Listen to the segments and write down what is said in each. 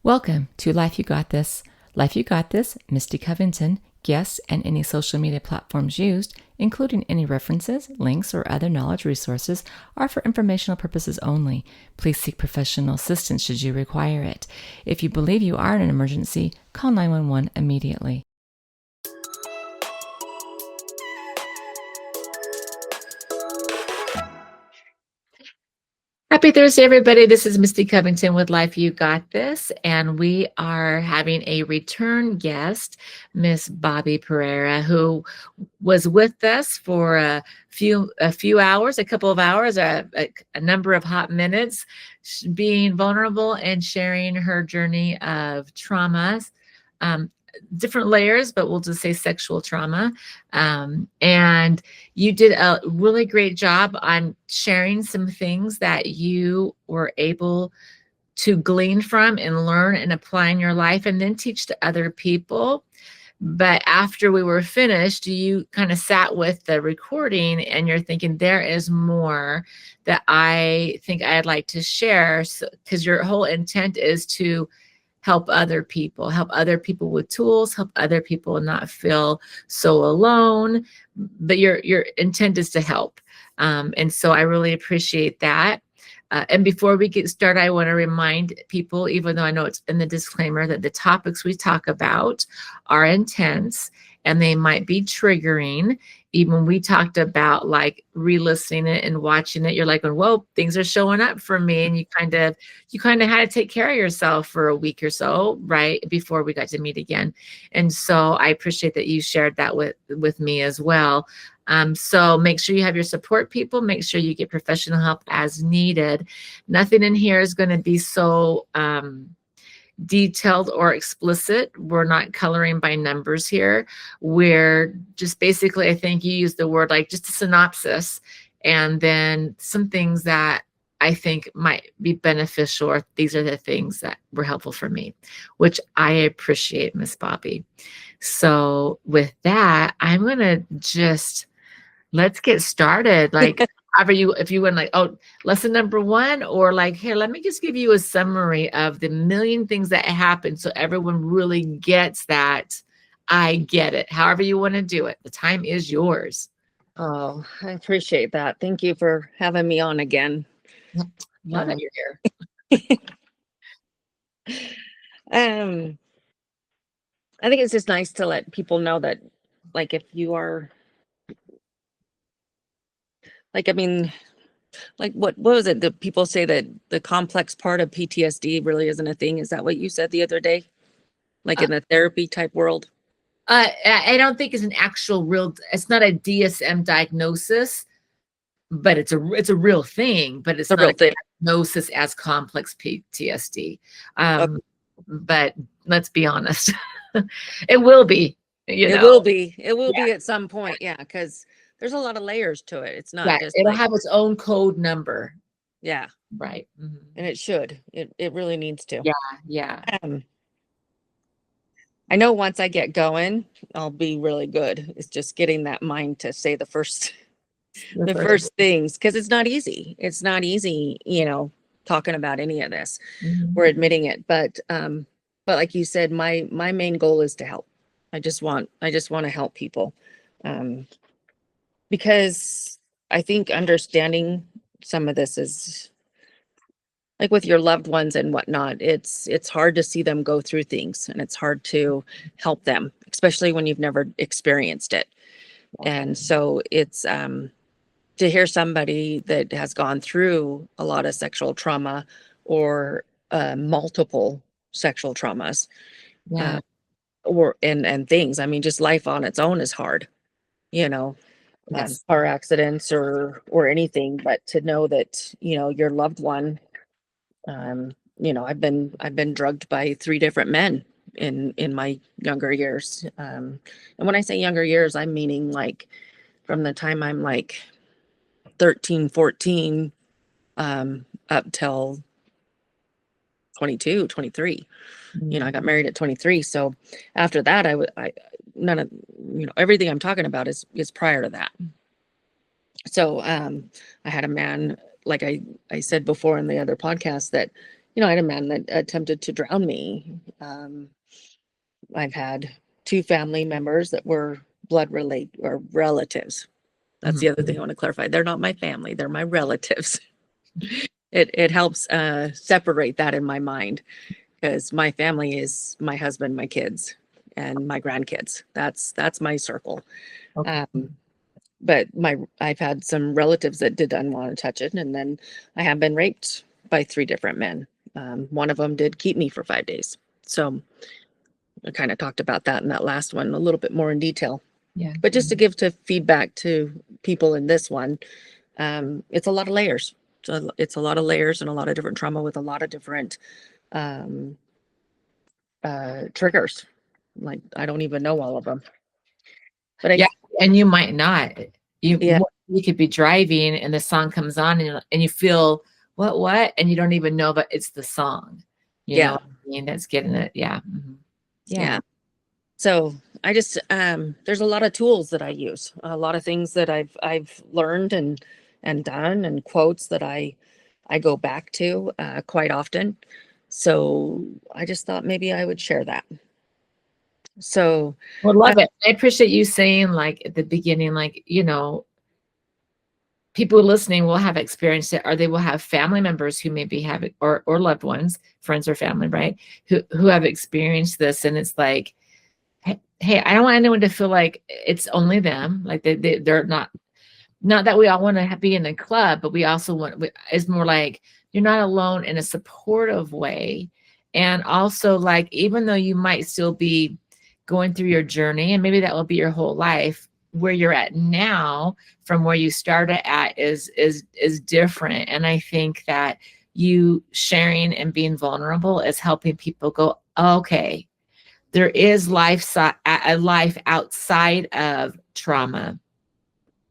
Welcome to Life You Got This. Life You Got This, Misty Covington, guests, and any social media platforms used, including any references, links, or other knowledge resources, are for informational purposes only. Please seek professional assistance should you require it. If you believe you are in an emergency, call 911 immediately. Happy Thursday, everybody. This is Misty Covington with Life You Got This, and we are having a return guest, Miss Bobbi Pereira, who was with us for a few hours, a couple of hours, a number of hot minutes, being vulnerable and sharing her journey of traumas. Different layers, but we'll just say sexual trauma. And you did a really great job on sharing some things that you were able to glean from and learn and apply in your life and then teach to other people. But after we were finished, you kind of sat with the recording and you're thinking, there is more that I think I'd like to share. So, because your whole intent is to help other people with tools, help other people not feel so alone. But your intent is to help. And so I really appreciate that. And before we get started, I want to remind people, even though I know it's in the disclaimer, that the topics we talk about are intense and they might be triggering. Even we talked about like re-listening it and watching it, you're like, whoa, things are showing up for me. And you kind of had to take care of yourself for a week or so, right, before we got to meet again. And so I appreciate that you shared that with me as well. So make sure you have your support people. Make sure you get professional help as needed. Nothing in here is going to be so detailed or explicit. We're not coloring by numbers here. We're just basically, I think you used the word like just a synopsis, and then some things that I think might be beneficial, or these are the things that were helpful for me, which I appreciate, Miss Bobbi. So with that, I'm going to just, let's get started. Like, if you went like, oh, lesson number one, or like, here, let me just give you a summary of the million things that happen so everyone really gets that. I get it. However you want to do it. The time is yours. Oh, I appreciate that. Thank you for having me on again. Love that you're here. I think it's just nice to let people know that, like, if you are, like, I mean, like, what was it that people say that the complex part of PTSD really isn't a thing? Is that what you said the other day? Like in the therapy type world? I don't think it's an actual real, it's not a DSM diagnosis, but it's a real thing, but it's not a diagnosis as complex PTSD. Okay. But let's be honest, it will be. It will be at some point, yeah, because there's a lot of layers to it. It's not just it'll have its own code number. Yeah, right. And it should. It really needs to. Yeah. I know once I get going, I'll be really good. It's just getting that mind to say the first things, because it's not easy. It's not easy, talking about any of this. We're admitting it, but like you said, my main goal is to help. I just want to help people, because I think understanding some of this is like with your loved ones and whatnot. It's hard to see them go through things, and it's hard to help them, especially when you've never experienced it. And so it's to hear somebody that has gone through a lot of sexual trauma or multiple sexual traumas, or and things. I mean, just life on its own is hard, car accidents or anything. But to know that your loved one, I've been drugged by 3 different men in my younger years. And when I say younger years, I'm meaning like from the time I'm like 13, 14, up till 22, 23. I got married at 23. So after that, none of, everything I'm talking about is prior to that. So, I had a man, like I said before in the other podcast, that, I had a man that attempted to drown me. I've had two family members that were blood relate or relatives. That's Mhm. the other thing I want to clarify. They're not my family, they're my relatives. It helps separate that in my mind, because my family is my husband, my kids, and my grandkids. That's my circle. Okay. Um, but I've had some relatives that didn't want to touch it, and then I have been raped by three different men. One of them did keep me for 5 days. So I kind of talked about that in that last one a little bit more in detail. Yeah. But just to give to feedback to people in this one, it's a lot of layers. So it's a lot of layers and a lot of different trauma with a lot of different um, triggers. Like I don't even know all of them. But Yeah, and you might not. Yeah, You could be driving and the song comes on and you feel what, and you don't even know, but it's the song. You know yeah, what I mean? That's getting it. Yeah. Mhm. Yeah. yeah. So I just there's a lot of tools that I use, a lot of things that I've learned and done, and quotes that I go back to quite often. So I just thought maybe I would share that. So Well, uh, love it. I appreciate you saying like at the beginning, like, people listening will have experienced it, or they will have family members who maybe have it, or loved ones, friends or family, right? Who have experienced this. And it's like, hey, I don't want anyone to feel like it's only them. Like they're not that we all want to be in a club, but we also it's more like you're not alone in a supportive way. And also, like, even though you might still be going through your journey, and maybe that will be your whole life, where you're at now from where you started at is different. And I think that you sharing and being vulnerable is helping people go, okay, there is a life outside of trauma,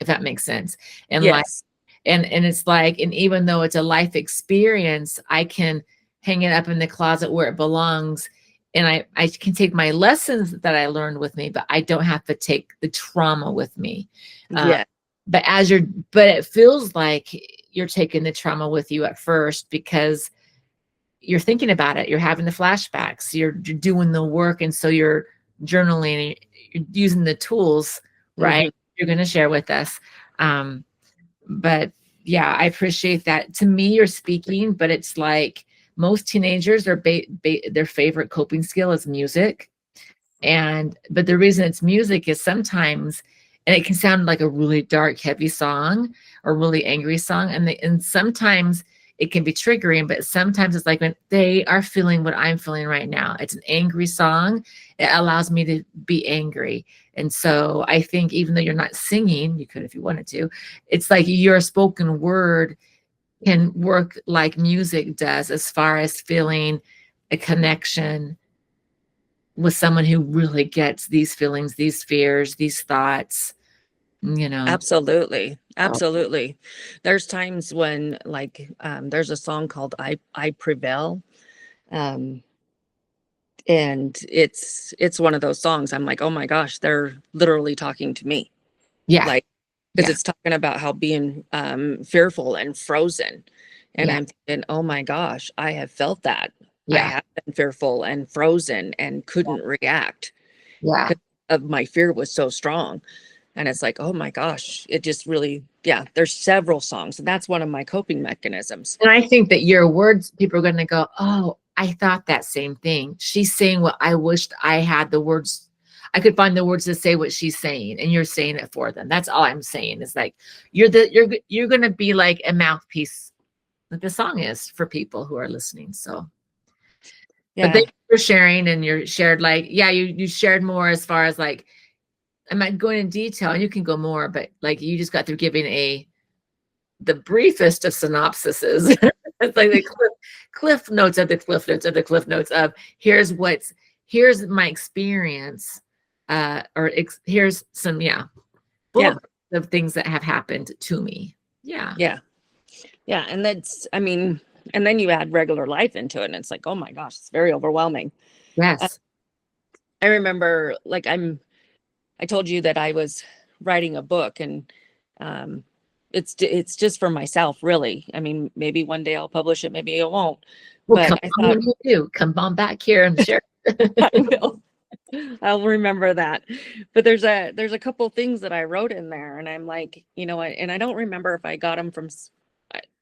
if that makes sense. And like, yes, and it's like, and even though it's a life experience, I can hang it up in the closet where it belongs. And I can take my lessons that I learned with me, but I don't have to take the trauma with me. Uh, yeah, but but it feels like you're taking the trauma with you at first, because you're thinking about it, you're having the flashbacks, you're doing the work. And so you're journaling, you're using the tools, right? hmm, You're going to share with us. Um, but yeah, I appreciate that. To me, you're speaking, but it's like most teenagers, their favorite coping skill is music. But the reason it's music is sometimes, and it can sound like a really dark, heavy song or really angry song. And sometimes it can be triggering, but sometimes it's like when they are feeling what I'm feeling right now. It's an angry song. It allows me to be angry. And so I think even though you're not singing, you could if you wanted to, it's like your spoken word can work like music does, as far as feeling a connection with someone who really gets these feelings, these fears, these thoughts, you know. absolutely, Oh, absolutely. There's times when like there's a song called I Prevail. Um, and it's one of those songs I'm like, oh my gosh, they're literally talking to me, yeah, like, because yeah, it's talking about how being fearful and frozen, and yeah, I'm thinking, oh my gosh, I have felt that. I yeah, have been fearful and frozen and couldn't react yeah. because of my fear was so strong. And it's like, oh my gosh, it just really, yeah, there's several songs, and that's one of my coping mechanisms. And I think that your words, people are going to go, oh, I thought that same thing. She's saying what I wished I had the words. I could find the words to say what she's saying, and you're saying it for them. That's all I'm saying. Is like you're going to be like a mouthpiece, like the song is for people who are listening. So, but thank Yeah, you for sharing, and you shared like, yeah, you shared more as far as like, I'm not going in detail, and you can go more, but like you just got through giving the briefest of synopsises. It's like the cliff notes of the cliff notes of the cliff notes of here's my experience, here's some, yeah, yeah, bullet of things that have happened to me. Yeah. yeah, yeah. And that's, I mean, and then you add regular life into it, and it's like, oh my gosh, it's very overwhelming. Uh, Yes. I remember, like, I told you that I was writing a book, and um, it's just for myself, really. I mean, maybe one day I'll publish it, maybe I won't. Well, But come I on thought, when you do. Come on back here and share. I will. I'll remember that. But there's a couple things that I wrote in there, and I'm like, and I don't remember if I got them from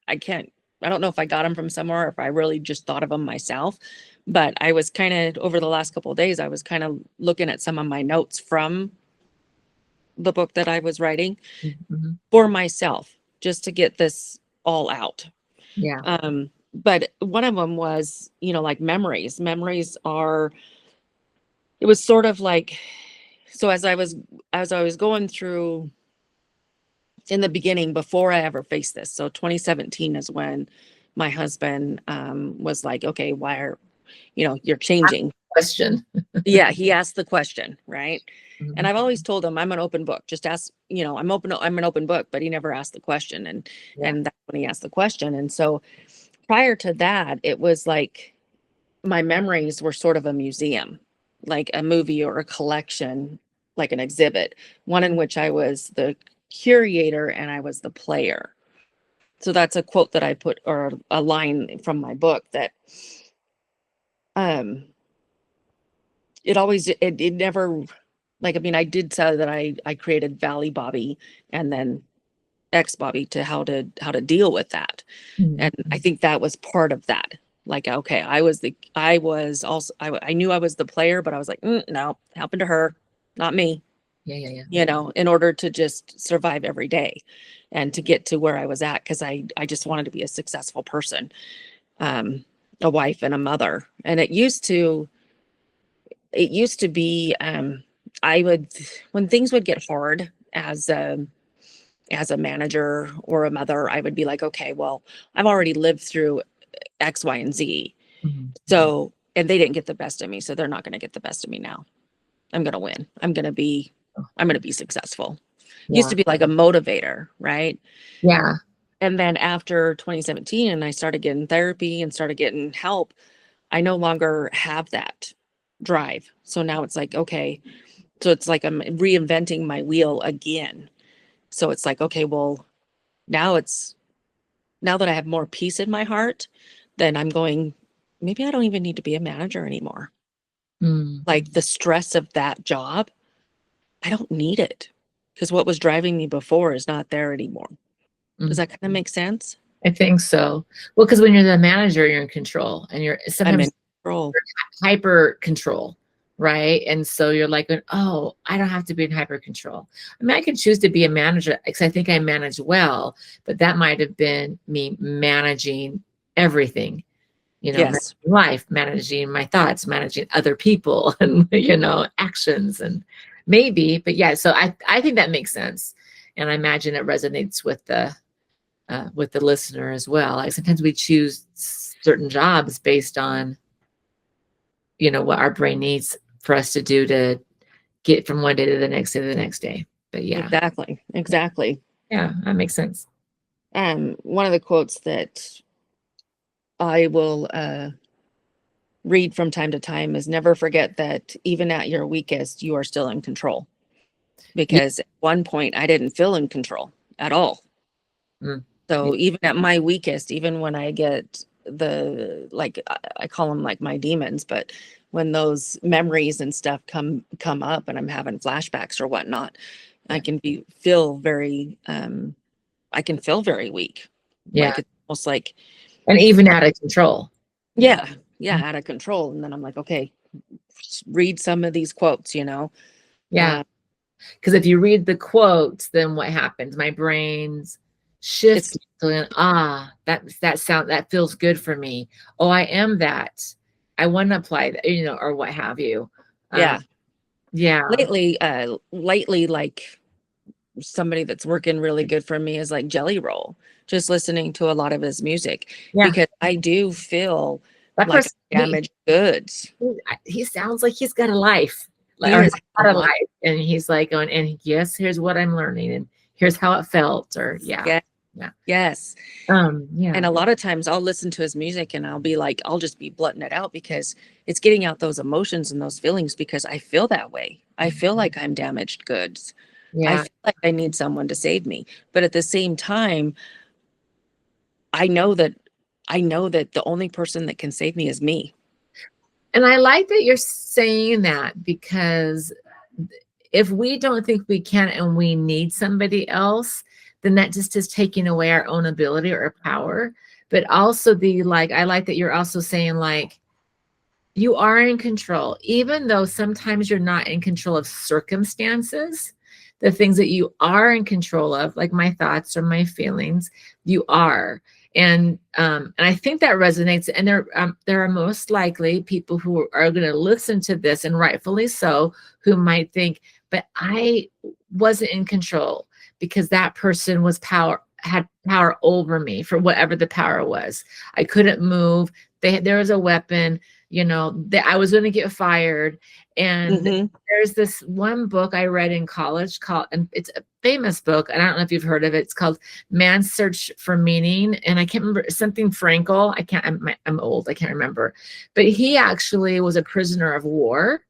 I can't I don't know if I got them from somewhere or if I really just thought of them myself. But I was kind of over the last couple of days, I was kind of looking at some of my notes from the book that I was writing Mhm. for myself, just to get this all out. Yeah. But one of them was, like memories. Memories are, it was sort of like, so as I was going through in the beginning, before I ever faced this. So 2017 is when my husband was like, okay, why are, you're changing. Question. Yeah, he asked the question, right? And Mhm. I've always told him I'm an open book. Just ask, I'm an open book, but he never asked the question. And Yeah. and that's when he asked the question. And so prior to that, it was like my memories were sort of a museum, like a movie or a collection, like an exhibit, one in which I was the curator and I was the player. So that's a quote that I put, or a line from my book, that um it never, like, I mean, I did say that I created Valley Bobby and then X Bobby, to how to deal with that. And I Mhm. think that was part of that. Like, okay, I was also, I knew I was the player, but I was like, no, happened to her, not me, Yeah, yeah, yeah. in order to just survive every day and to get to where I was at. Cause I just wanted to be a successful person, um, a wife and a mother. And it used to be, I would, when things would get hard as a manager or a mother, I would be like, okay, well, I've already lived through X, Y, and Z. Mhm. So, and they didn't get the best of me, so they're not going to get the best of me now. I'm going to win. I'm going to be successful. Used Yeah. to be like a motivator, right? Yeah. And then after 2017, and I started getting therapy and started getting help, I no longer have that drive. So now it's like, okay, so it's like I'm reinventing my wheel again. So it's like, okay, well, now it's now that I have more peace in my heart, then I'm going, maybe I don't even need to be a manager anymore. Mm. Like, the stress of that job, I don't need it, because what was driving me before is not there anymore. Does Mm. that kind of make sense? I think so. Well, because when you're the manager, you're in control and you're I'm sometimes in control. hyper control, right? And so you're like, oh, I don't have to be in hyper control. I mean, I can choose to be a manager because I think I manage well, but that might have been me managing everything, managing Yes. life, managing my thoughts, managing other people and, actions and maybe, but yeah, so I think that makes sense. And I imagine it resonates with the listener as well. Like sometimes we choose certain jobs based on, what our brain needs for us to do to get from one day to the next day to the next day. But yeah, Exactly. Exactly. yeah, that makes sense. One of the quotes that I will read from time to time is, never forget that even at your weakest, you are still in control. Yeah. Because at one point I didn't feel in control at all. Mm. Yeah. So even at my weakest, even when I get like, I call them like my demons, but when those memories and stuff come up and I'm having flashbacks or whatnot, I Yeah. can feel very, I can feel very weak. Yeah. Like, it's almost like, And even out of control. Yeah. yeah, yeah, out of control. And then I'm like, okay, read some of these quotes. Yeah. Uh, Because if you read the quotes, then what happens? My brain's it's shifting. So then, that feels good for me. Oh, I am that. I want to apply that, or what have you. yeah. Yeah. Lately, like, somebody that's working really good for me is like Jelly Roll, just listening to a lot of his music, Yeah. because I do feel That like person, damaged goods. he sounds like he's got a life, like, He or has has a got a lot. life, and he's like going, and yes, here's what I'm learning, and here's how it felt, or yeah, Yeah. yeah, Yes. yeah, And a lot of times I'll listen to his music and I'll be like, I'll just be blutting it out, because it's getting out those emotions and those feelings, because I feel that way. I feel like I'm damaged goods. I yeah, feel like I need someone to save me. But at the same time, I know that I know that the only person that can save me is me. And I like that you're saying that, because if we don't think we can and we need somebody else, then that just is taking away our own ability or power. But also I like that you're also saying, like, you are in control, even though sometimes you're not in control of circumstances. The things that you are in control of, like my thoughts or my feelings, you are. And I think that resonates. And there are most likely people who are going to listen to this, and rightfully so, who might think, but I wasn't in control because that person had power over me, for whatever the power was. I couldn't move. There was a weapon, that I was going to get fired. And there's this one book I read in college and it's a famous book, and I don't know if you've heard of it. It's called Man's Search for Meaning. And I can't remember, something Frankel. I'm old. I can't remember, but he actually was a prisoner of war,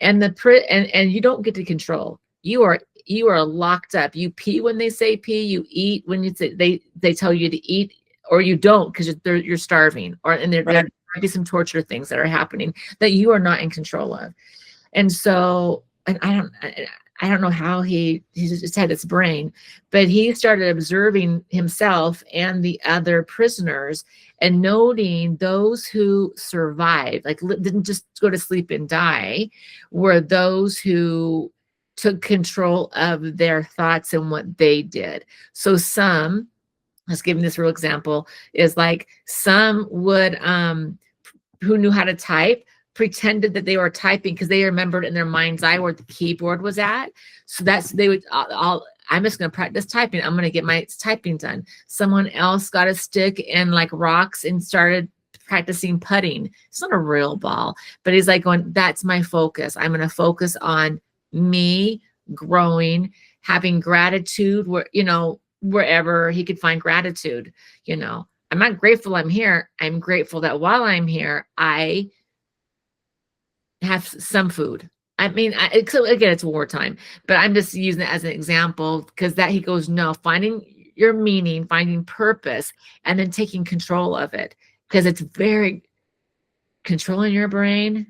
and and you don't get to control. You are locked up. You pee when they say pee, you eat when they tell you to eat, or you don't, because you're starving, there might be some torture things that are happening that you are not in control of. And so, and I don't know how he just had this brain, but he started observing himself and the other prisoners and noting those who survived, like didn't just go to sleep and die, were those who took control of their thoughts and what they did. So let's give this real example, is like some would, who knew how to type, pretended that they were typing because they remembered in their mind's eye where the keyboard was at. So they would I'm just going to practice typing. I'm going to get my typing done. Someone else got a stick and like rocks and started practicing putting. It's not a real ball, but he's like going, that's my focus. I'm going to focus on me growing, having gratitude wherever he could find gratitude. I'm not grateful I'm here. I'm grateful that while I'm here, I have some food. I mean, again, it's wartime, but I'm just using it as an example, because he goes, no, finding your meaning, finding purpose, and then taking control of it, because it's very controlling your brain.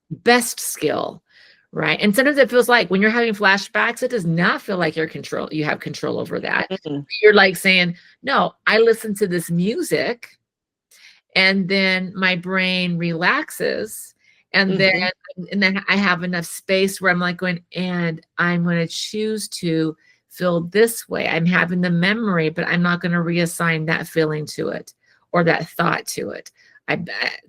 Best skill, right? And sometimes it feels like when you're having flashbacks, it does not feel like you have control over that. You're like saying, no, I listen to this music and then my brain relaxes. And then I have enough space where I'm like going, and I'm going to choose to feel this way. I'm having the memory, but I'm not going to reassign that feeling to it or that thought to it.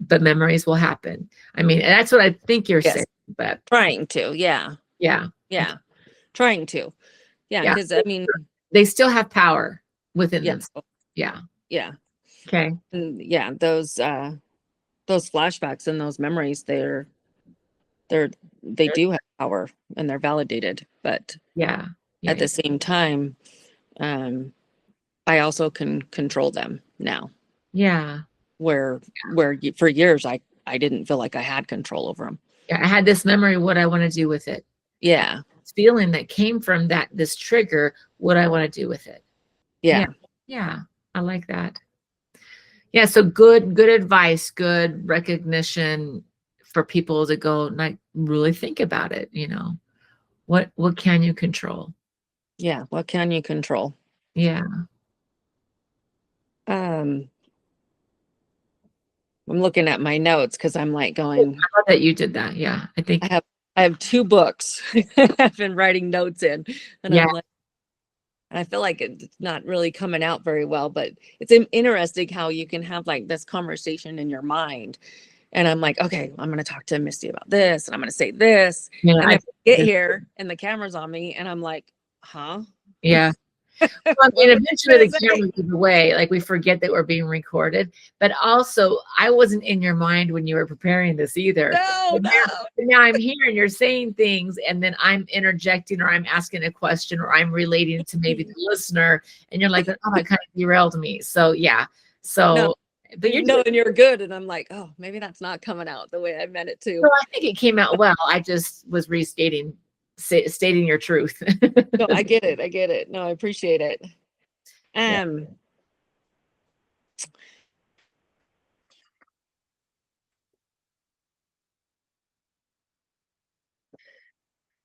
But memories will happen. I mean, that's what I think you're saying. But trying to, yeah, trying to, because I mean, they still have power within them. Yeah. Okay. And those flashbacks and those memories, they do have power and they're validated, but at the same time, I also can control them now. Where for years I didn't feel like I had control over them. I had this memory, what I want to do with it. This feeling that came from this trigger, what I want to do with it. I like that. So good advice, good recognition for people to go, like, really think about it. What can you control? What can you control? I'm looking at my notes because I'm like going, I love that you did that. I think I have 2 books I've been writing notes in, and I'm like, and I feel like it's not really coming out very well, but it's interesting how you can have like this conversation in your mind. And I'm like, okay, I'm going to talk to Misty about this, and I'm going to say this. And I get here and the camera's on me and I'm like, huh? Well, I mean, eventually the camera goes away. Like, we forget that we're being recorded. But also, I wasn't in your mind when you were preparing this either. No. Now I'm here and you're saying things, and then I'm interjecting, or I'm asking a question, or I'm relating to maybe the listener, and you're like, oh, that kind of derailed me. So but you're good, and I'm like, oh, maybe that's not coming out the way I meant it to. Well, I think it came out well. I just was stating your truth. No, I get it. No, I appreciate it.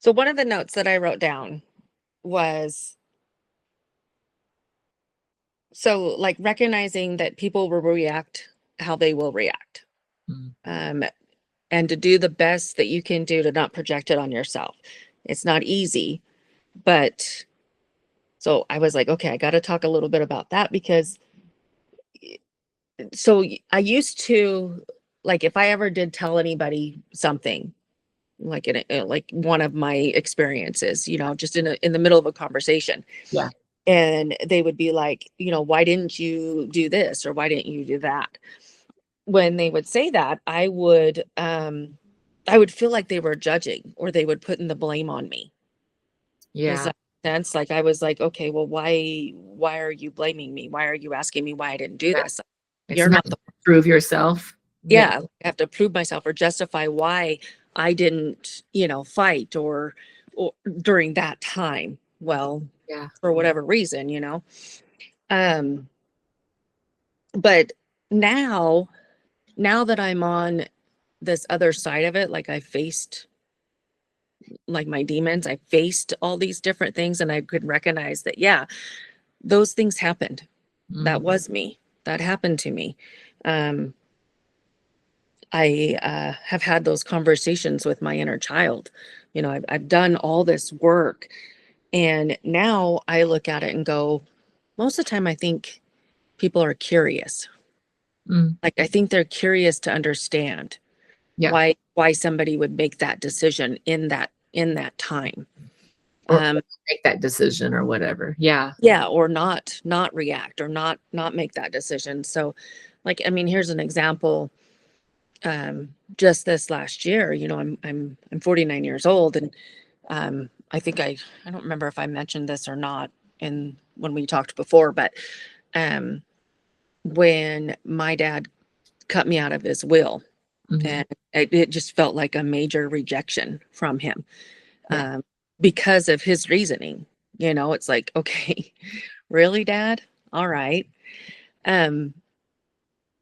So one of the notes that I wrote down was, so like recognizing that people will react how they will react. Mm. Um, and to do the best that you can do to not project it on yourself. It's not easy, but so I was like, okay, I got to talk a little bit about that because I used to, like, if I ever did tell anybody something, like like one of my experiences, just in the middle of a conversation, Yeah. and they would be like, why didn't you do this or why didn't you do that? When they would say that, I would feel like they were judging or they would put in the blame on me. Does Yeah. that make sense? Like I was like, okay, well, why are you blaming me? Why are you asking me why I didn't do Yeah. this? It's You're not not the prove yourself. Yeah. Yeah, I have to prove myself or justify why I didn't, fight or during that time. Well, Yeah. for whatever reason. Um, but now, now that I'm on this other side of it, like I faced like my demons, I faced all these different things and I could recognize that, yeah, those things happened. That Mm. was me. That happened to me. Um, I have had those conversations with my inner child. I've done all this work, and now I look at it and go, most of the time, I think people are curious. Mm. Like I think they're curious to understand Yeah. why somebody would make that decision in that time. Or make that decision or whatever. Yeah. Yeah, or not react or not make that decision. So, like, I mean, here's an example. Just this last year, I'm 49 years old, and I think I don't remember if I mentioned this or not in when we talked before, but um when my dad cut me out of his will, Mhm. and it just felt like a major rejection from him, Yeah. um because of his reasoning. It's like, okay, really, Dad? All right. Um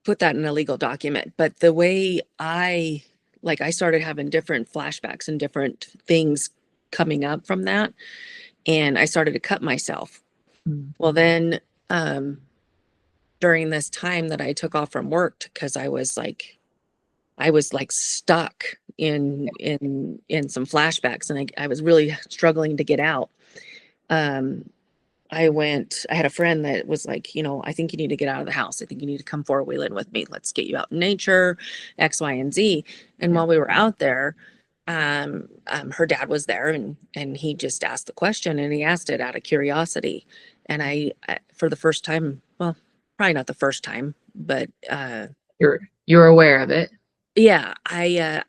put that in a legal document. But the way I started having different flashbacks and different things coming up from that, and I started to cut myself. Mm. Well, then, um, during this time that I took off from work, because I was like stuck in some flashbacks, and I was really struggling to get out. Um, I had a friend that was like, I think you need to get out of the house. I think you need to come 4-wheeling with me. Let's get you out in nature, X, Y, and Z. And Yeah. while we were out there, her dad was there, and he just asked the question, and he asked it out of curiosity. And for the first time, well, probably not the first time, but You're aware of it. yeah, I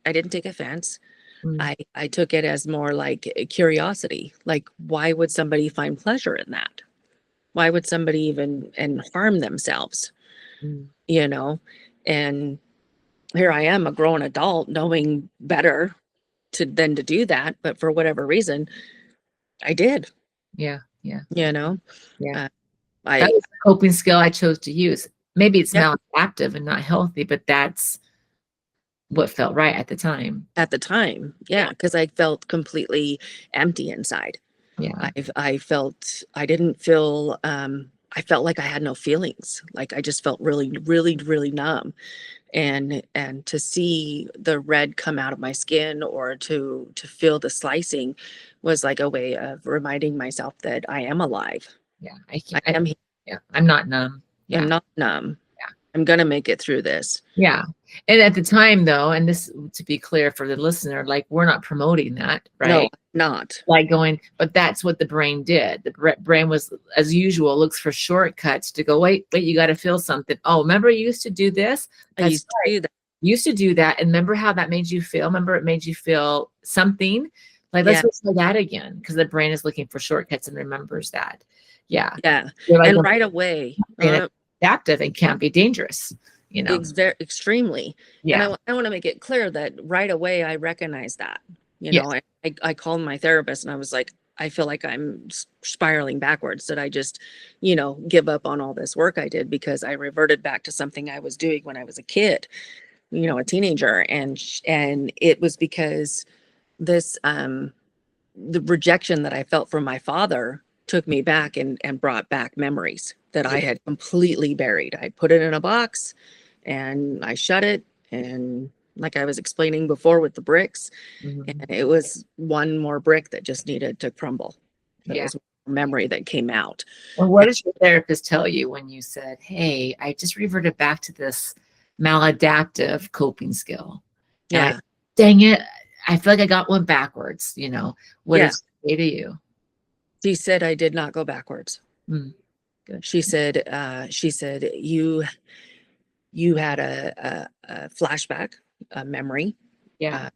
didn't take offense. Mm. I took it as more like a curiosity. Like, why would somebody find pleasure in that? Why would somebody even and harm themselves? Mm. You know? And here I am, a grown adult, knowing better than to do that, but for whatever reason, I did, Yeah. Yeah. you know? Yeah. Uh, That I was a coping skill I chose to use. Maybe it's yeah, maladaptive and not healthy, but that's what felt right at the time. at the time, Yeah. yeah, because I felt completely empty inside. Yeah. I felt I didn't feel I felt like I had no feelings. Like I just felt really, really, really numb. And to see the red come out of my skin or to feel the slicing was like a way of reminding myself that I am alive. Yeah. I I can't. am here. Yeah. I'm not numb. I'm Yeah. not numb. Yeah. I'm gonna make it through this. Yeah. And at the time, though, and this to be clear for the listener, like we're not promoting that, No, right? not. Like going, but that's what the brain did. The brain was, as usual, looks for shortcuts to go, wait, you got to feel something. Oh, remember you used to do this? I That's used to do that. you used to do that. And remember how that made you feel? Remember it made you feel something? Like, let's Yeah, go try that again. Because the brain is looking for shortcuts and remembers that. Yeah. yeah. You're like, And well, right away, brain is adaptive and can't be dangerous, you know? extremely. And Yeah. I want to make it clear that right away I recognize that. Yes. I called my therapist and I was like, I feel like I'm spiraling backwards. Did I just, give up on all this work I did because I reverted back to something I was doing when I was a kid, a teenager, and it was because this the rejection that I felt from my father took me back and brought back memories that I had completely buried. I put it in a box and I shut it, and like I was explaining before with the bricks, and Mhm. it was one more brick that just needed to crumble. That Yeah. was a memory that came out. And what And did your therapist tell you when you said, "Hey, I just reverted back to this maladaptive coping skill," and yeah, dang it, I feel like I got one backwards. You know, what did yeah. she say to you? She said I did not go backwards. Mm, good. She said you had a flashback, a memory. Yeah. Uh,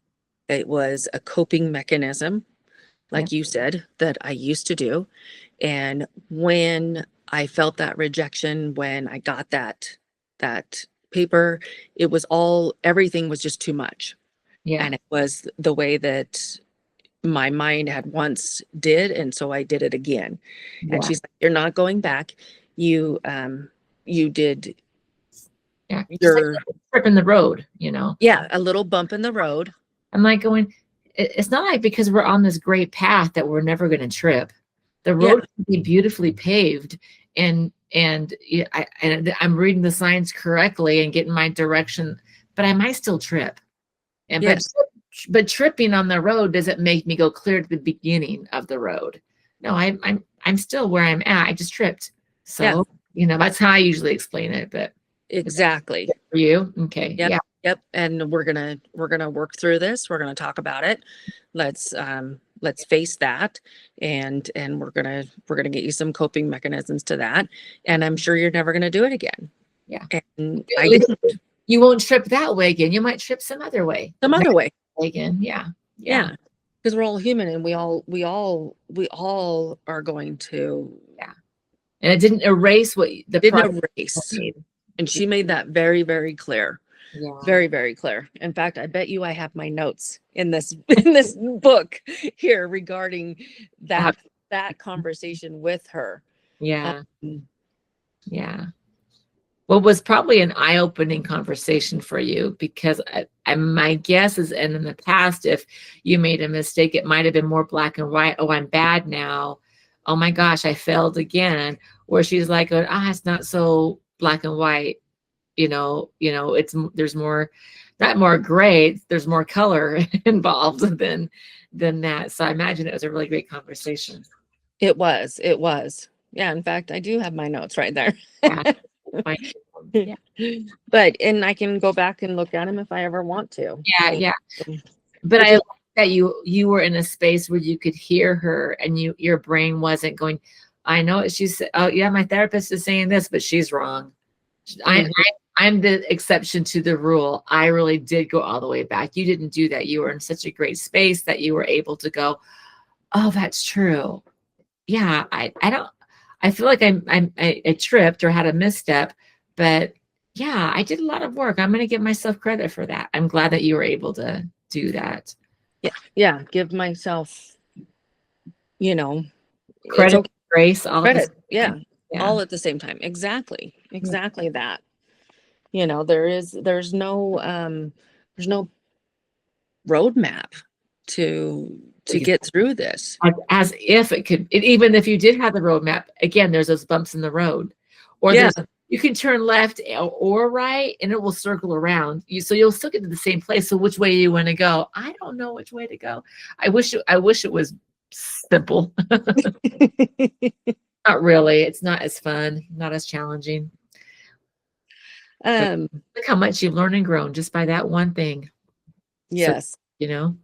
it was a coping mechanism, Yeah. like you said, that I used to do. And when I felt that rejection, when I got that paper, it was everything was just too much. Yeah. And it was the way that my mind had once did, and so I did it again. And Yeah. she's like, "You're not going back. You you did Yeah. Just like your a trip in the road, you know. yeah, a little bump in the road." I'm like going, it's not like because we're on this great path that we're never going to trip. The Yeah, road can be beautifully paved, and I'm reading the signs correctly and getting my direction, but I might still trip. And yeah, but tripping on the road doesn't make me go clear to the beginning of the road. No, I'm still where I'm at. I just tripped. yeah, So, you know, that's how I usually explain it. But is that exactly. good for you? Okay. Yep, Yeah. yep. And we're gonna work through this. We're gonna talk about it. Let's face that, and we're gonna get you some coping mechanisms to that. And I'm sure you're never gonna do it again. Yeah. And At I least didn't. you won't trip that way again. You might trip some other way. Some other way. Again. Yeah. Yeah. Yeah. Because we're all human, and we all are going to Yeah. And it didn't erase the progress didn't you erase. made. And she made that very, very clear. Yeah. Very, very clear. In fact, I bet you I have my notes in this in this book here regarding Uh, that conversation with her. yeah. Um, Yeah. What was probably an eye-opening conversation for you, because my guess is, and in the past, if you made a mistake, it might have been more black and white. Oh, I'm bad now. Oh my gosh, I failed again. Where she's like, it's not so black and white. There's more, not more gray. There's more color involved than that. So I imagine it was a really great conversation. it was. Yeah, in fact, I do have my notes right there. Yeah. Fine. Yeah. But and I can go back and look at them if I ever want to. Yeah. Yeah. Um, But Which I is like that you were in a space where you could hear her, and your brain wasn't going, I know what she said. Oh yeah, my therapist is saying this, but she's wrong. I, mhm, I'm the exception to the rule. I really did go all the way back. You didn't do that. You were in such a great space that you were able to go, oh, that's true. Yeah, I feel like I tripped or had a misstep, but yeah, I did a lot of work. I'm going to give myself credit for that. I'm glad that you were able to do that. yeah, give myself, you know, it's Credit, okay. grace, all at the Credit. same Yeah. time. Yeah. All at the same time. Exactly. Yeah. Exactly that. There's no roadmap to get through this. As if even if you did have the roadmap, again, there's those bumps in the road, or Yeah. you can turn left or right, and it will circle around you. So you'll still get to the same place. So which way you want to go? I don't know which way to go. I wish it was simple. Not really. It's not as fun, not as challenging. But um look how much you've learned and grown just by that one thing. So, yes. you know,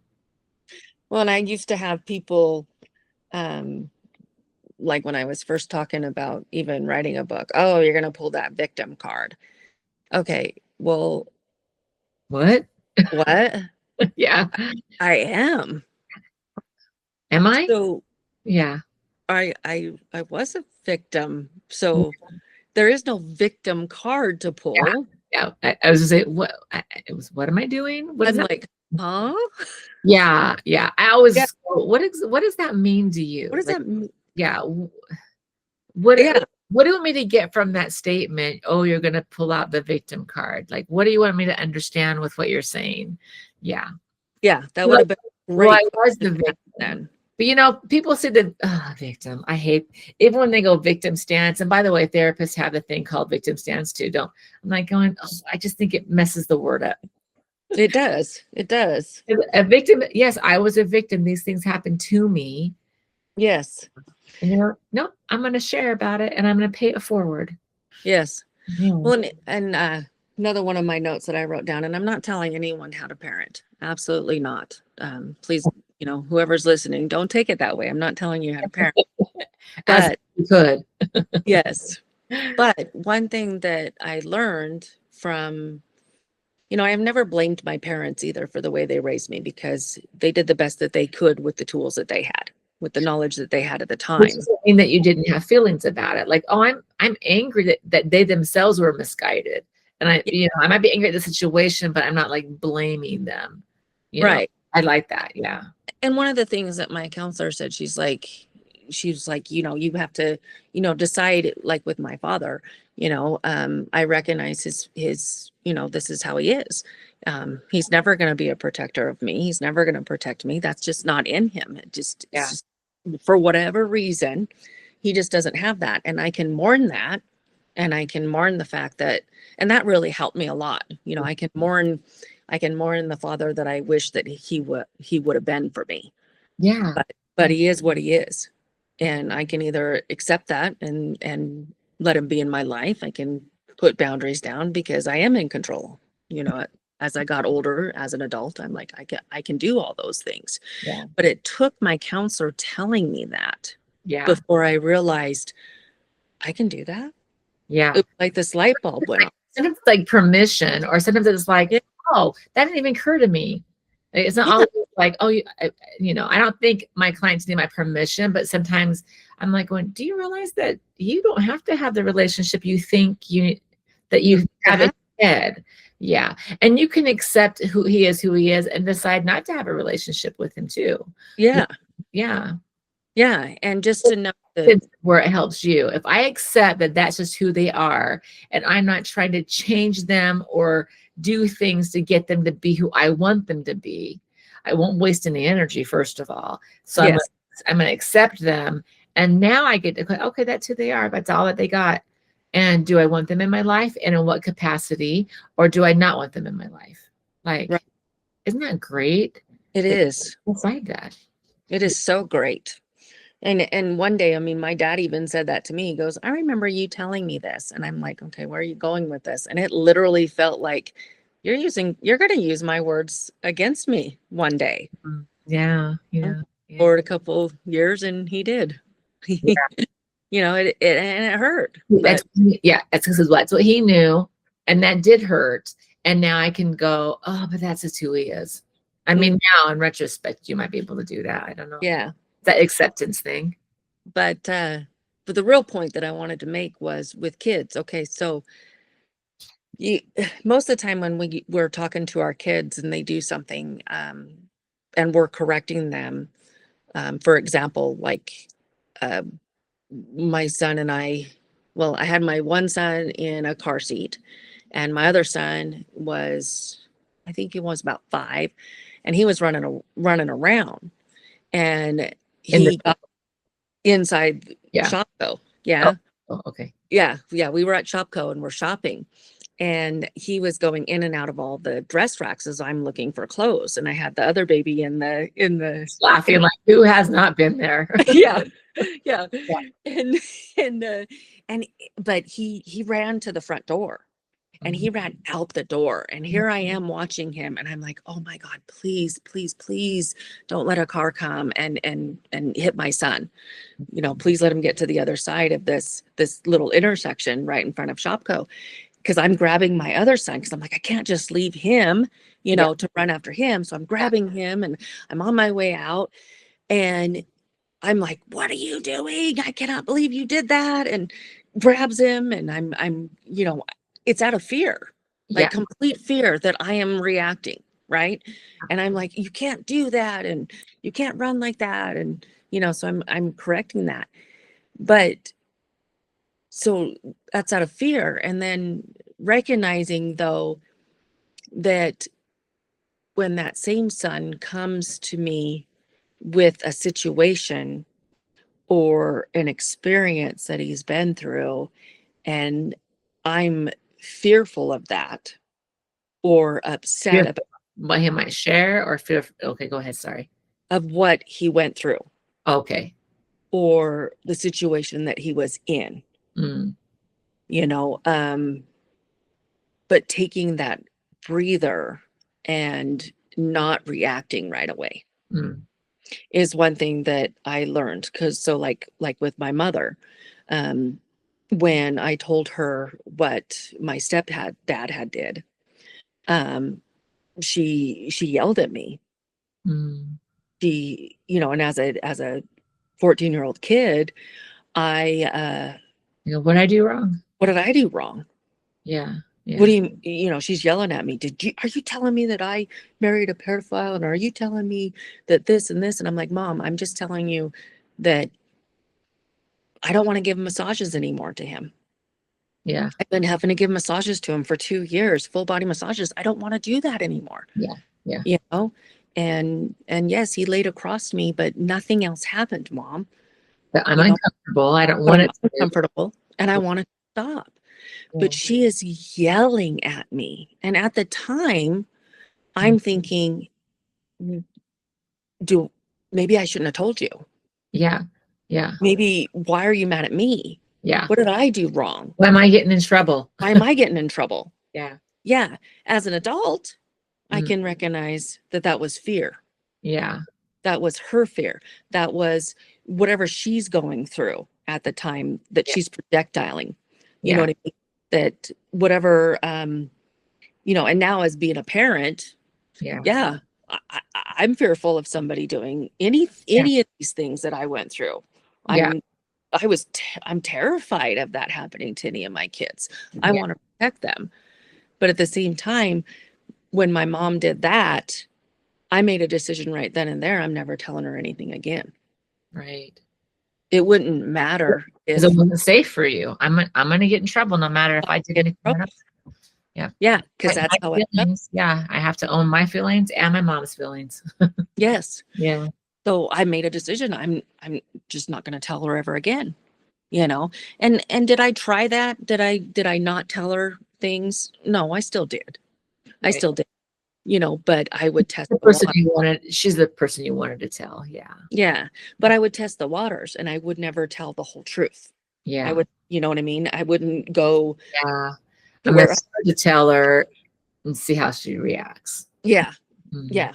Well, and I used to have people um like when I was first talking about even writing a book. Oh, you're going to pull that victim card. Okay. Well, what? what? Yeah. I am. Am I? So Yeah. I was a victim. So there is no victim card to Yeah. pull. Yeah. I was gonna say, what am I doing? What is I'm that? like, huh? Yeah. Yeah. I always, Yeah. what does that mean to What you? does Like, that mean? yeah. What, Yeah. what do you want me to get from that statement? Oh, you're going to pull out the victim card. Like, what do you want me to understand with what you're saying? Yeah. Yeah. That would Like, have been Well, I Right. was the victim. Then. But people say the victim. I hate even when they go victim stance. And by the way, therapists have a thing called victim stance too. Don't I'm like going, oh, I just think it messes the word up. It does. It does. A victim, yes, I was a victim. These things happened to me. Yes. And no, I'm gonna share about it and I'm gonna pay it forward. Yes. Yeah. Well, and another one of my notes that I wrote down, and I'm not telling anyone how to parent. Absolutely not. Please, whoever's listening, don't take it that way. I'm not telling you how to parent. As But you could. yes. But one thing that I learned from, I have never blamed my parents either for the way they raised me, because they did the best that they could with the tools that they had, with the knowledge that they had at the Which time. doesn't mean that you didn't have feelings about it. Like, oh, I'm angry that they themselves were misguided. And I might be angry at the situation, but I'm not like blaming them. Right. I like that. Yeah. And one of the things that my counselor said, she's like, you have to, decide, like with my father, I recognize his, this is how he is. He's never going to be a protector of me. He's never going to protect me. That's just not in him. It's just for whatever reason, he just doesn't have that. And I can mourn that. And I can mourn the fact that, and that really helped me a lot. I can mourn the father that I wish that he would have been for me. Yeah. But he is what he is. And I can either accept that and let him be in my life. I can put boundaries down because I am in control. As I got older, as an adult, I'm like, I can do all those things. Yeah. But it took my counselor telling me that Yeah. before I realized I can do that. Yeah. It was like this light bulb went off. Sometimes it's like permission, or sometimes it's like, Yeah. oh, that didn't even occur to me. It's not Yeah. always like, oh, I don't think my clients need my permission, but sometimes I'm like going, do you realize that you don't have to have the relationship you think that you have in your head? Yeah. And you can accept who he is, and decide not to have a relationship with him too. Yeah. Yeah. Yeah. And just to know that, Where it helps you. If I accept that that's just who they are, and I'm not trying to change them or do things to get them to be who I want them to be, I won't waste any energy, first of all. So yes. I'm going to accept them. And now I get to go, okay, that's who they are. That's all that they got. And do I want them in my life, and in what capacity, or do I not want them in my life? Like, Right. isn't that great? It is. Decide that. It is so great. And one day, I mean, my dad even said that to me. He goes, I remember you telling me this. And I'm like, okay, where are you going with this? And it literally felt like you're going to use my words against me one day. Yeah. For a couple years, and he did. Yeah. It hurt. That's that's what he knew, and that did hurt. And now I can go, oh, but that's just who he is. I mean, now in retrospect, you might be able to do that. I don't know. Yeah. That acceptance thing. But the real point that I wanted to make was with kids. Okay, so most of the time when we're talking to our kids and they do something, and we're correcting them, for example, like my son and I had my one son in a car seat, and my other son was, I think he was about 5, and he was running around, and he got inside Shopko. Yeah. Oh, okay. Yeah. We were at Shopko and we're shopping, and he was going in and out of all the dress racks as I'm looking for clothes. And I had the other baby in the laughing like, who has not been there? Yeah. Yeah. And but he ran to the front door, and he ran out the door, and here I am watching him, and I'm like, oh my God, please, please, please don't let a car come and hit my son. Please let him get to the other side of this little intersection right in front of Shopko. Because I'm grabbing my other son, because I'm like, I can't just leave him, to run after him. So I'm grabbing him, and I'm on my way out, and I'm like, what are you doing? I cannot believe you did that. And grabs him, and I'm it's out of fear, like complete fear that I am reacting, right? And I'm like, you can't do that, and you can't run like that, and so I'm correcting that. But so that's out of fear, and then recognizing though that when that same son comes to me with a situation or an experience that he's been through, and I'm fearful of that or upset Fear about what he might share or fear? Okay, go ahead. Sorry. of what he went through Okay. or the situation that he was in, Mm, you know, but taking that breather and not reacting right away mm, is one thing that I learned. Cause so like with my mother, um, when I told her what my dad had did, um, she yelled at me. mm. She, you know, and as a 14-year-old kid, I You know, what I do wrong? what did I do wrong? Yeah. What Yeah. do you know, she's yelling at me. Are you telling me that I married a pedophile? And are you telling me that this and this? And I'm like, Mom, I'm just telling you that I don't want to give massages anymore to him. Yeah. I've been having to give massages to him for 2 years, full body massages. I don't want to do that anymore, Yeah. Yeah. you know? And yes, he laid across me, but nothing else happened, Mom. But I'm You know, uncomfortable. I don't but want I'm it to. uncomfortable and I want to stop. But Yeah. she is yelling at me. And at the time, Mm. I'm thinking, do maybe I shouldn't have told you. Yeah. Yeah. Maybe why are you mad at me? Yeah. What did I do wrong? Why am I getting in trouble? Why am I getting in trouble? Yeah. Yeah, as an adult, I Mm, can recognize that that was fear. yeah. That was her fear. That was whatever she's going through at the time that Yeah. she's projectiling. You know Yeah. what I mean? That whatever, you know, and now as being a parent, Yeah. yeah, I'm fearful of somebody doing Yeah. any of these things that I went through. Yeah. I'm I'm terrified of that happening to any of my kids. I Yeah. want to protect them. But at the same time, when my mom did that, I made a decision right then and there. I'm never telling her anything again. Right. It wouldn't matter Because it if wasn't safe for you. I'm gonna get in trouble no matter if I I did get in anything or not. trouble. Yeah. Yeah, because My that's how I felt. feelings. Yeah. I have to own my feelings and my mom's feelings. Yes. Yeah. So I made a decision. I'm just not going to tell her ever again. You know, and did I try that? Did I not tell her things? No, I still did. I Right. still did. You know, but I would test The the person water. you wanted, she's the person you wanted to tell. Yeah. Yeah, but I would test the waters, and I would never tell the whole truth. I Yeah. would, you know what I mean? I wouldn't go Yeah. to I'm gonna where. start to tell her and see how she reacts. Yeah, Mhm. yeah,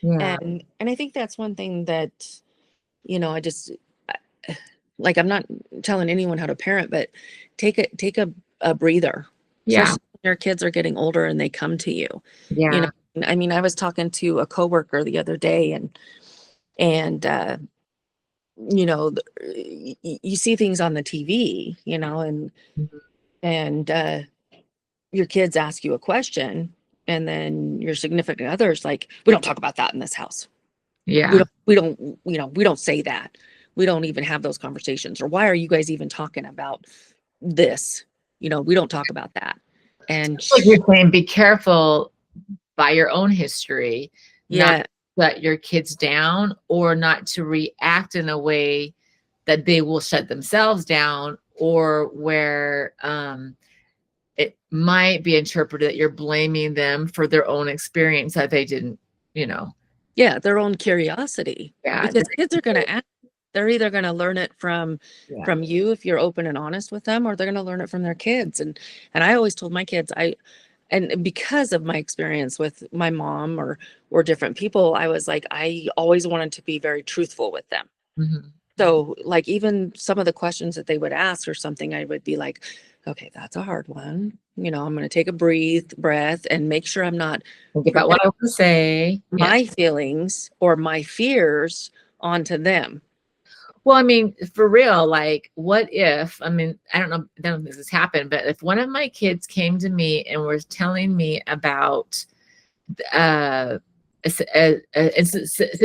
Yeah. and I think that's one thing that, you know, like I'm not telling anyone how to parent, but take a breather, Yeah. especially when your kids are getting older and they come to you. You know, Yeah. I mean, I was talking to a coworker the other day, and you know, you see things on the TV, you know, Mhm. and your kids ask you a question, and then your significant other's like, we don't talk about that in this house. Yeah. We don't, you know, we don't say that. We don't even have those conversations. Or why are you guys even talking about this? You know, we don't talk about that. And Like you're saying, be careful by your own history, not yeah, let your kids down or not to react in a way that they will shut themselves down or where it might be interpreted that you're blaming them for their own experience that they didn't, you know. yeah, their own curiosity. Yeah. Because kids are going to ask, they're either going to learn it Yeah. from you if you're open and honest with them, or they're going to learn it from their kids. And I always told my kids, and because of my experience with my mom or different people, I was like, I always wanted to be very truthful with them. Mhm. So like even some of the questions that they would ask or something, I would be like, okay, that's a hard one. You know, I'm going to take a breath and make sure I'm not Think about what projecting I want to say. Yeah. my feelings or my fears onto them. Well, I mean, for real, like, what if, I mean, I don't know if this has happened, but if one of my kids came to me and was telling me about a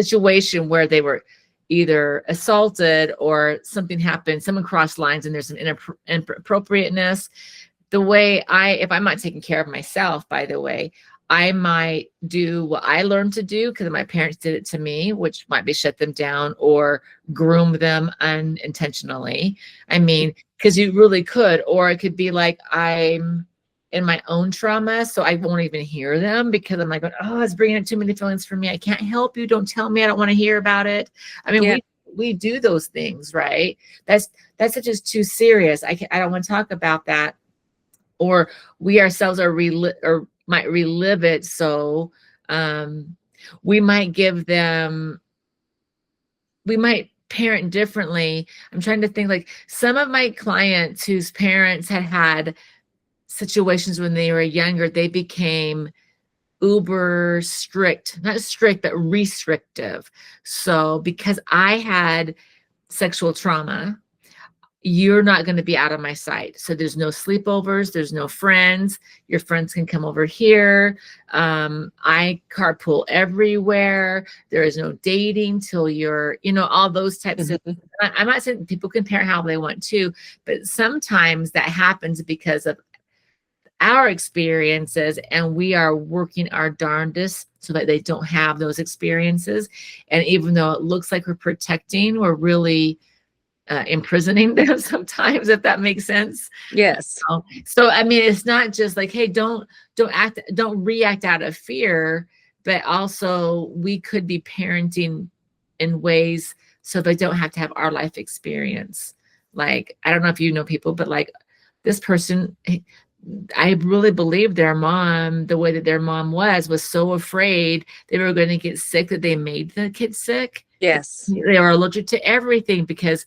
situation where they were either assaulted or something happened, someone crossed lines and there's some inappropriateness, the way if I'm not taking care of myself, by the way, I might do what I learned to do because my parents did it to me, which might be shut them down or groom them unintentionally. I mean, because you really could, or it could be like I'm in my own trauma, so I won't even hear them because I'm like, oh, it's bringing up too many feelings for me. I can't help you. Don't tell me. I don't want to hear about it. I mean, Yeah. we do those things, right? That's just too serious. I don't want to talk about that. Or we ourselves are or might relive it. So um, we might give them, we might parent differently. I'm trying to think, like some of my clients whose parents had situations when they were younger, they became uber strict, not strict, but restrictive. So because I had sexual trauma, you're not going to be out of my sight. So there's no sleepovers, there's no friends. Your friends can come over here. I carpool everywhere. There is no dating till you're, all those types of. I'm not saying people can parent how they want to, but sometimes that happens because of our experiences, and we are working our darndest so that they don't have those experiences. And even though it looks like we're protecting, we're really imprisoning them sometimes, if that makes sense. Yes. So I mean, it's not just like, hey, don't react out of fear, but also we could be parenting in ways so they don't have to have our life experience. Like, I don't know if you know people, but like this person, I really believe their mom, the way that their mom was so afraid they were going to get sick that they made the kids sick. Yes. They are allergic to everything because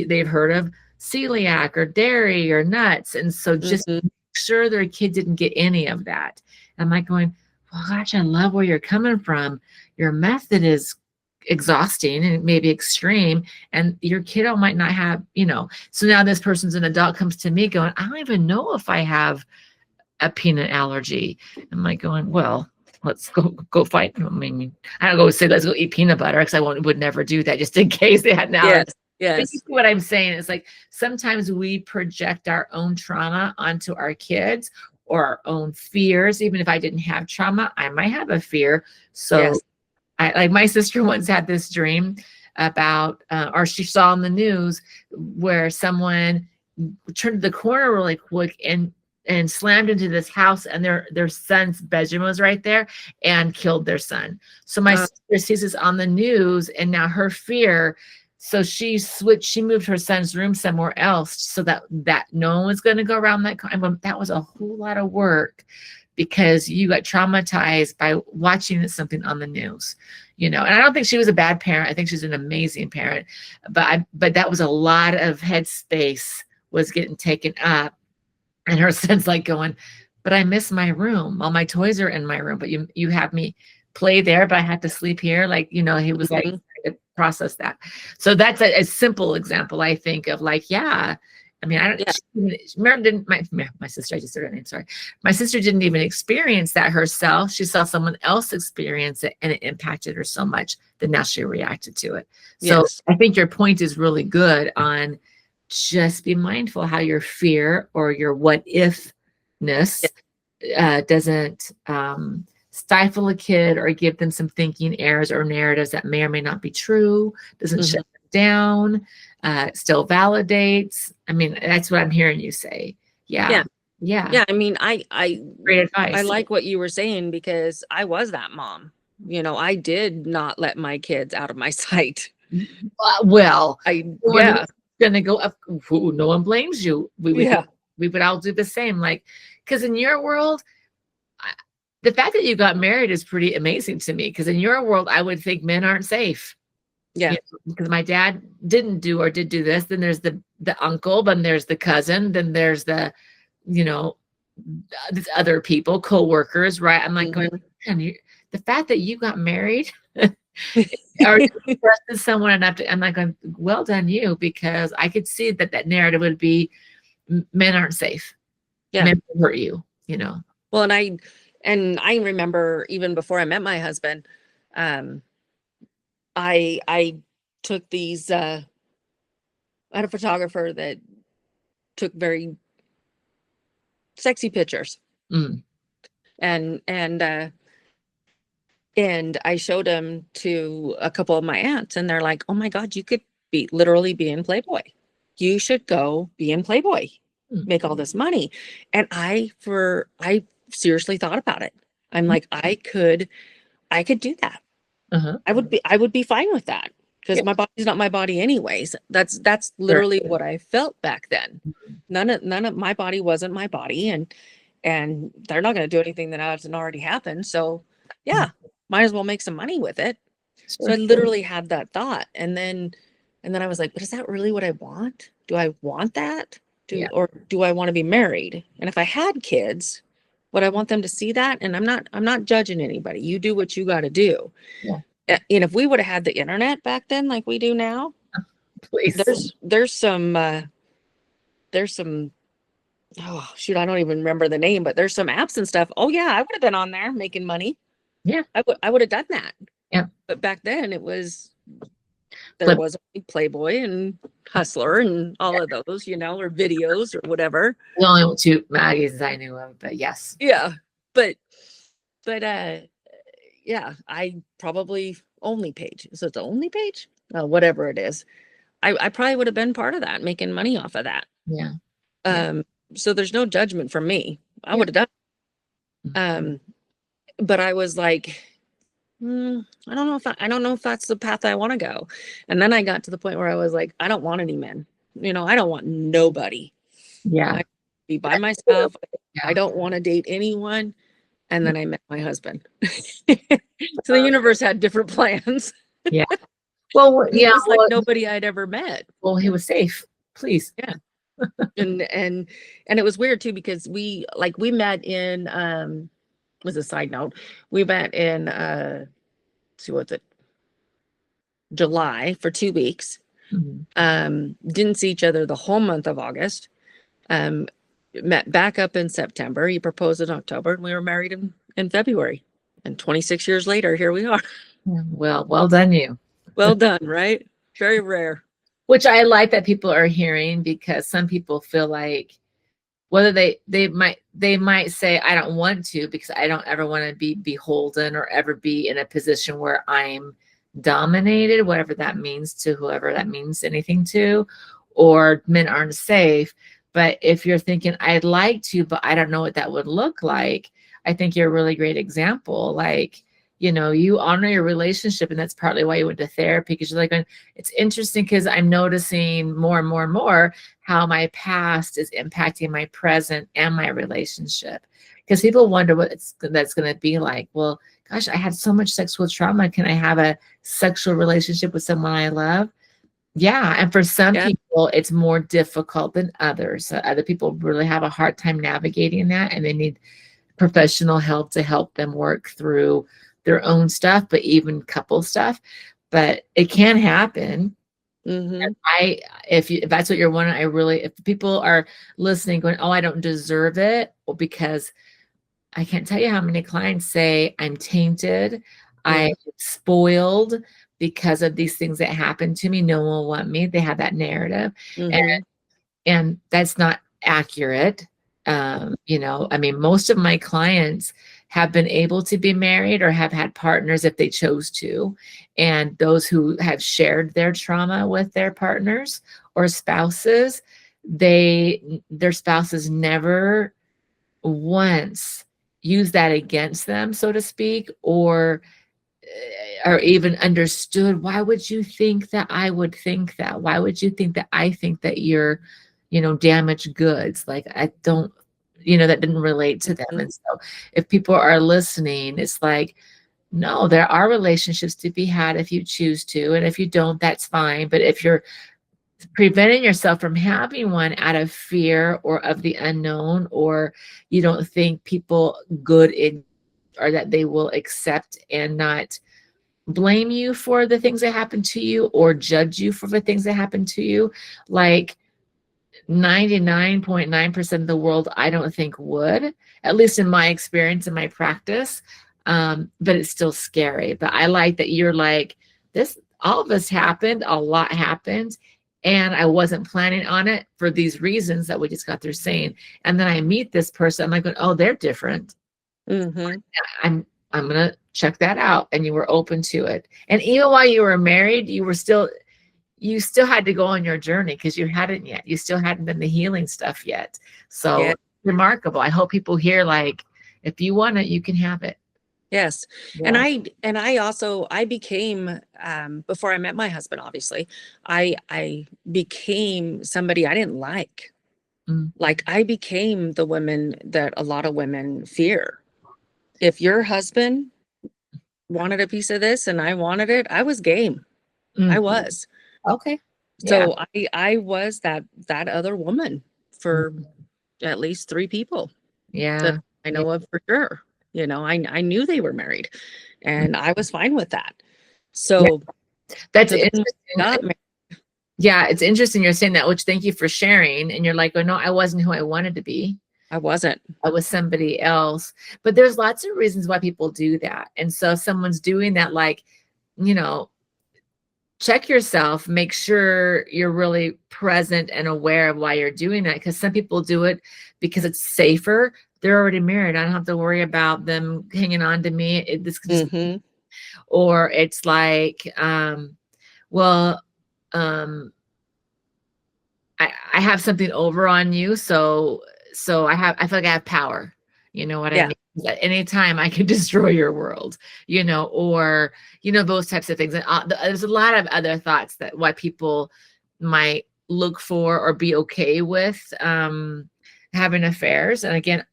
they've heard of celiac or dairy or nuts. And so just make sure their kid didn't get any of that. I'm like going, well, gosh, I love where you're coming from. Your method is exhausting and maybe extreme, and your kiddo might not have, so now this person's an adult comes to me going, I don't even know if I have a peanut allergy. I'm like going, well, let's go fight. I mean, I don't go say let's go eat peanut butter because I would never do that just in case they had an allergy. Yes. But you see what I'm saying? It's like sometimes we project our own trauma onto our kids or our own fears. Even if I didn't have trauma, I might have a fear. So Yes. like my sister once had this dream about, or she saw on the news where someone turned the corner really quick and slammed into this house, and their son's bedroom was right there and killed their son. So my sister sees this on the news, and now her fear. So she moved her son's room somewhere else so that no one was going to go around that. That was a whole lot of work because you got traumatized by watching something on the news, and I don't think she was a bad parent. I think she's an amazing parent, but that was a lot of headspace was getting taken up. And her son's like going, but I miss my room. All my toys are in my room, but you have me play there, but I had to sleep here. Like, he was like, process that. So that's a simple example, I think, of like, yeah. I mean, I don't. Yeah. My sister. I just said her name. Sorry, my sister didn't even experience that herself. She saw someone else experience it, and it impacted her so much that now she reacted to it. So yes. I think your point is really good on just be mindful how your fear or your what ifness doesn't stifle a kid or give them some thinking errors or narratives that may or may not be true. Doesn't shut them down. Still validates. I mean, that's what I'm hearing you say. Yeah. I mean, I great advice. I like what you were saying because I was that mom. I did not let my kids out of my sight. Well, gonna go up. No one blames you. We would all do the same. Like, because in your world, the fact that you got married is pretty amazing to me. Because in your world, I would think men aren't safe. Yeah. Because my dad didn't do or did do this. Then there's the uncle. Then there's the cousin. Then there's the, other people, co-workers, right? I'm like going, man, the fact that you got married. Or trusted someone enough to, I'm like, well done you, because I could see that narrative would be men aren't safe. Yeah. Men will hurt you, Well, and I remember even before I met my husband, I took these, I had a photographer that took very sexy pictures. And and I showed them to a couple of my aunts, and they're like, "Oh my God, you could literally be in Playboy. You should go be in Playboy, Mm. make all this money." And I seriously thought about it. I'm like, I could do that. Uh-huh. I would be fine with that Yeah, because my body's not my body anyways. That's sure. literally what I felt back then. None of my body wasn't my body, and they're not going to do anything that hasn't already happened. So Mm. yeah, might as well make some money with it. So I Sure. literally had that thought, and then I was like, but is that really what I want? Do I want that? Yeah. Or do I want to be married? And if I had kids, would I want them to see that? And I'm not judging anybody. You do what you got to do. Yeah. And if we would have had the internet back then like we do now, Please. there's some oh shoot, I don't even remember the name, but there's some apps and stuff. Oh yeah, I would have been on there making money. Yeah. I would have done that. Yeah. But back then there Flip. was Playboy and Hustler and all of those, or videos or whatever. The only two magazines I knew of, but yes. Yeah. But but yeah, I probably only page. So it's the only page? Whatever it is. I probably would have been part of that, making money off of that. Yeah. Yeah. So there's no judgment from me. I Yeah. would have done. Mhm. But I was like, I don't know if that's the path I want to go. And then I got to the point where I was like, I don't want any men. I don't want nobody. Yeah. I be by myself. Yeah. I don't want to date anyone. And then I met my husband. So the universe had different plans. Yeah. Well, He yeah. was like nobody I'd ever met. Well, he was safe. Please. Yeah. And it was weird too, because we met in as a side note, we met in see what's it, July for 2 weeks. Mhm. Didn't see each other the whole month of August. Met back up in September. He proposed in October, and we were married in February. And 26 years later, here we are. Yeah. Well done you. Well done, right? Very rare. Which I like that people are hearing, because some people feel like whether they might say, I don't want to because I don't ever want to be beholden or ever be in a position where I'm dominated, whatever that means to whoever that means anything to, or men aren't safe. But if you're thinking, I'd like to, but I don't know what that would look like, I think you're a really great example. Like, you honor your relationship, and that's partly why you went to therapy, because you're like, it's interesting because I'm noticing more and more and more how my past is impacting my present and my relationship. Because people wonder what that's going to be like. Well, gosh, I had so much sexual trauma. Can I have a sexual relationship with someone I love? Yeah. And for some people, it's more difficult than others. Other people really have a hard time navigating that, and they need professional help to help them work through their own stuff, but even couple stuff. But it can happen. Mm-hmm. If that's what you're wanting, if people are listening going, oh, I don't deserve it, well, because I can't tell you how many clients say I'm tainted, I'm spoiled because of these things that happened to me. No one will want me. They have that narrative. Mm-hmm. And that's not accurate. Most of my clients have been able to be married or have had partners if they chose to. And those who have shared their trauma with their partners or spouses, their spouses never once use that against them, so to speak, or even understood, why would you think that I would think that? Why would you think that I think that you're damaged goods? Like, I don't, that didn't relate to them. And so if people are listening, it's like, no, there are relationships to be had if you choose to. And if you don't, that's fine. But if you're preventing yourself from having one out of fear or of the unknown, or you don't think people good in, or that they will accept and not blame you for the things that happen to you or judge you for the things that happen to you, like 99.9% of the world, I don't think would, at least in my experience and my practice. But it's still scary. But I like that you're like, this, all of this happened, a lot happened, and I wasn't planning on it for these reasons that we just got through saying. And then I meet this person, I'm like, oh, they're different. Mm-hmm. I'm gonna check that out. And you were open to it. And even while you were married, you still had to go on your journey because you hadn't yet. You still hadn't done the healing stuff yet. Yeah. So remarkable. I hope people hear, like, if you want it, you can have it. Yes. And Yeah. I also I became before I met my husband, obviously, I became somebody I didn't like. Mm, Like I became the woman that a lot of women fear. If your husband wanted a piece of this and I wanted it, I was game. I mm. was. Okay. Yeah. So I was that other woman for Mm, at least three people that yeah. I Yeah. know of for sure. You know, I knew they were married and I was fine with that. Yeah. So That's so then when I interesting. got married, Yeah, it's interesting you're saying that, which thank you for sharing. And you're like, oh no, I wasn't who I wanted to be. I wasn't. I was somebody else. But there's lots of reasons why people do that. And so if someone's doing that, like, you know, check yourself, make sure you're really present and aware of why you're doing that. Because some people do it because it's safer. They're already married. I don't have to worry about them hanging on to me. This could just, Mm-hmm. or it's like, well, um, I have something over on you, so I feel like I have power. You know what I Yeah. mean? At any time I can destroy your world, or those types of things. And there's a lot of other thoughts that why people might look for or be okay with having affairs. And again,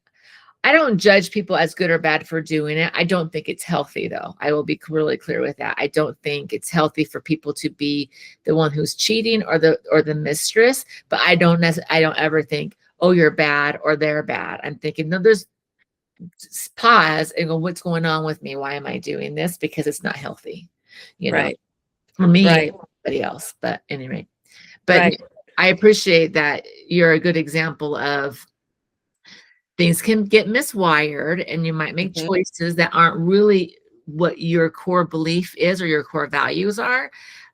I don't judge people as good or bad for doing it. I don't think it's healthy, though. I will be really clear with that. I don't think it's healthy for people to be the one who's cheating or the mistress. But I don't ever think, oh, you're bad or they're bad. I'm thinking, no, there's pause and go, what's going on with me? Why am I doing this? Because it's not healthy, Right. for me and Right. everybody else. But anyway, but Right. I appreciate that you're a good example of things can get miswired and you might make Mm-hmm. choices that aren't really what your core belief is or your core values are.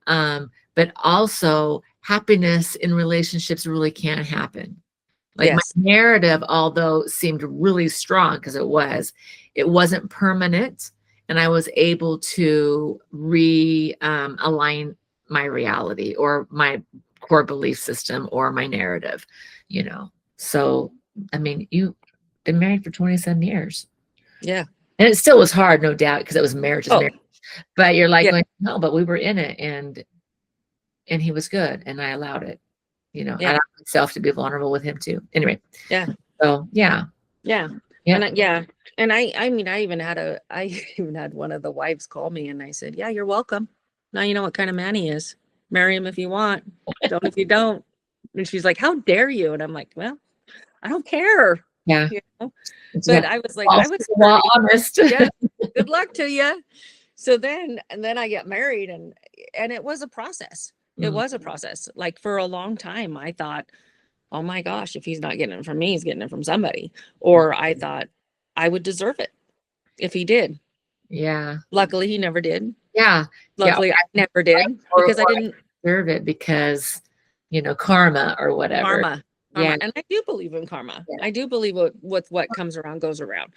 But also happiness in relationships really can happen. Like my Yes. narrative, although seemed really strong because it wasn't permanent. And I was able to align my reality or my core belief system or my narrative. So, I mean, you've been married for 27 years. Yeah. And it still was hard, no doubt, because it was marriage is Oh, marriage. But you're like yeah. going, no, but we were in it and he was good and I allowed it. I Yeah. allowed myself to be vulnerable with him too. Anyway, Yeah. so yeah. Yeah. Yeah. And yeah. And I mean, I even had one of the wives call me and I said, yeah, you're welcome. Now you know what kind of man he is. Marry him if you want. Don't if you don't. And she's like, how dare you? And I'm like, well, I don't care. Yeah. You know? It's But got I was like, I false was while hurting. honest. Yeah. Good luck to you. So then I got married and it was a process. It Mm, was a process. Like for a long time, I thought, oh my gosh, if he's not getting it from me, he's getting it from somebody. Or I thought I would deserve it if he did. yeah. Luckily, he never did. Yeah. Yeah. Luckily, I never did because I Or I didn't deserve it because, karma or whatever. karma. Yeah. Karma. And I do believe in karma. Yeah. I do believe what comes around goes around.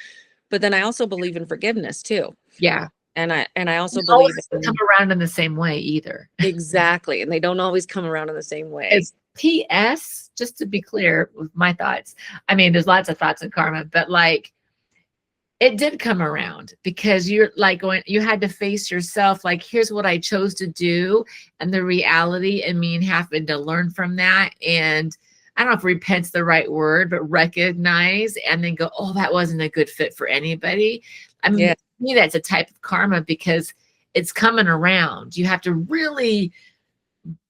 But then I also believe in forgiveness too. Yeah. And I also Don't believe always come in around in the same way either. exactly. And they don't always come around in the same way. It's PS, just to be clear with my thoughts. I mean, there's lots of thoughts in karma, but like it did come around because you're like you had to face yourself, like, here's what I chose to do, and the reality, and me and having to learn from that. And I don't know if repent's the right word, but recognize and then go, oh, that wasn't a good fit for anybody. I mean, Yeah. to me, that's a type of karma because it's coming around. You have to really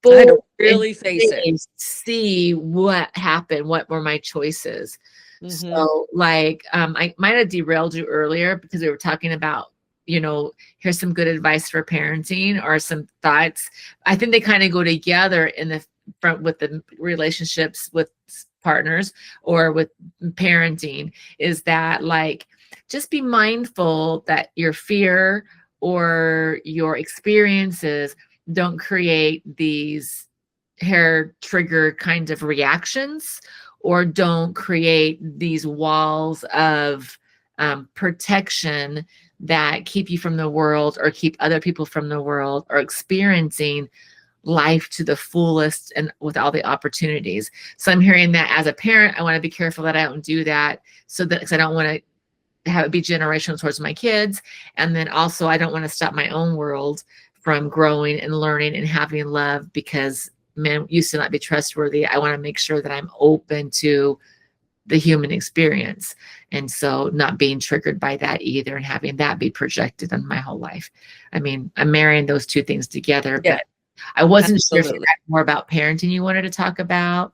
I had to bold and really face it. see what happened, what were my choices. Mm-hmm. So like I might have derailed you earlier because we were talking about, here's some good advice for parenting or some thoughts. I think they kind of go together in the front with the relationships with partners or with parenting, is that like just be mindful that your fear or your experiences don't create these hair trigger kinds of reactions or don't create these walls of protection that keep you from the world or keep other people from the world or experiencing life to the fullest and with all the opportunities. So I'm hearing that as a parent, I want to be careful that I don't do that, so that, because I don't want to have it be generational towards my kids. And then also I don't want to stop my own world from growing and learning and having love, because men used to not be trustworthy. I want to make sure that I'm open to the human experience. And so not being triggered by that either, and having that be projected on my whole life. I mean, I'm marrying those two things together, Yeah, but I wasn't sure if you absolutely. had more about parenting you wanted to talk about,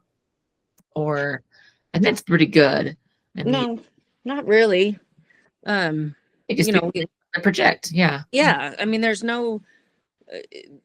or I think it's pretty good. I mean, No, not really. it just You be know, project. Yeah. yeah, I mean, uh,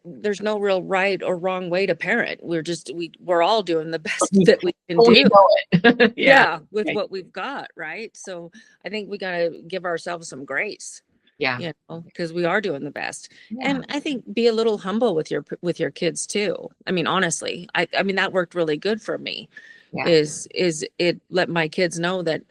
there's no real right or wrong way to parent. We're all doing the best that we can We do. know it. Yeah. Yeah, with Right. what we've got, right? So I think we got to give ourselves some grace, Yeah. you know, because we are doing the best. Yeah. And I think be a little humble with your kids too. I mean, honestly, I mean that worked really good for me. Yeah. Is it let my kids know that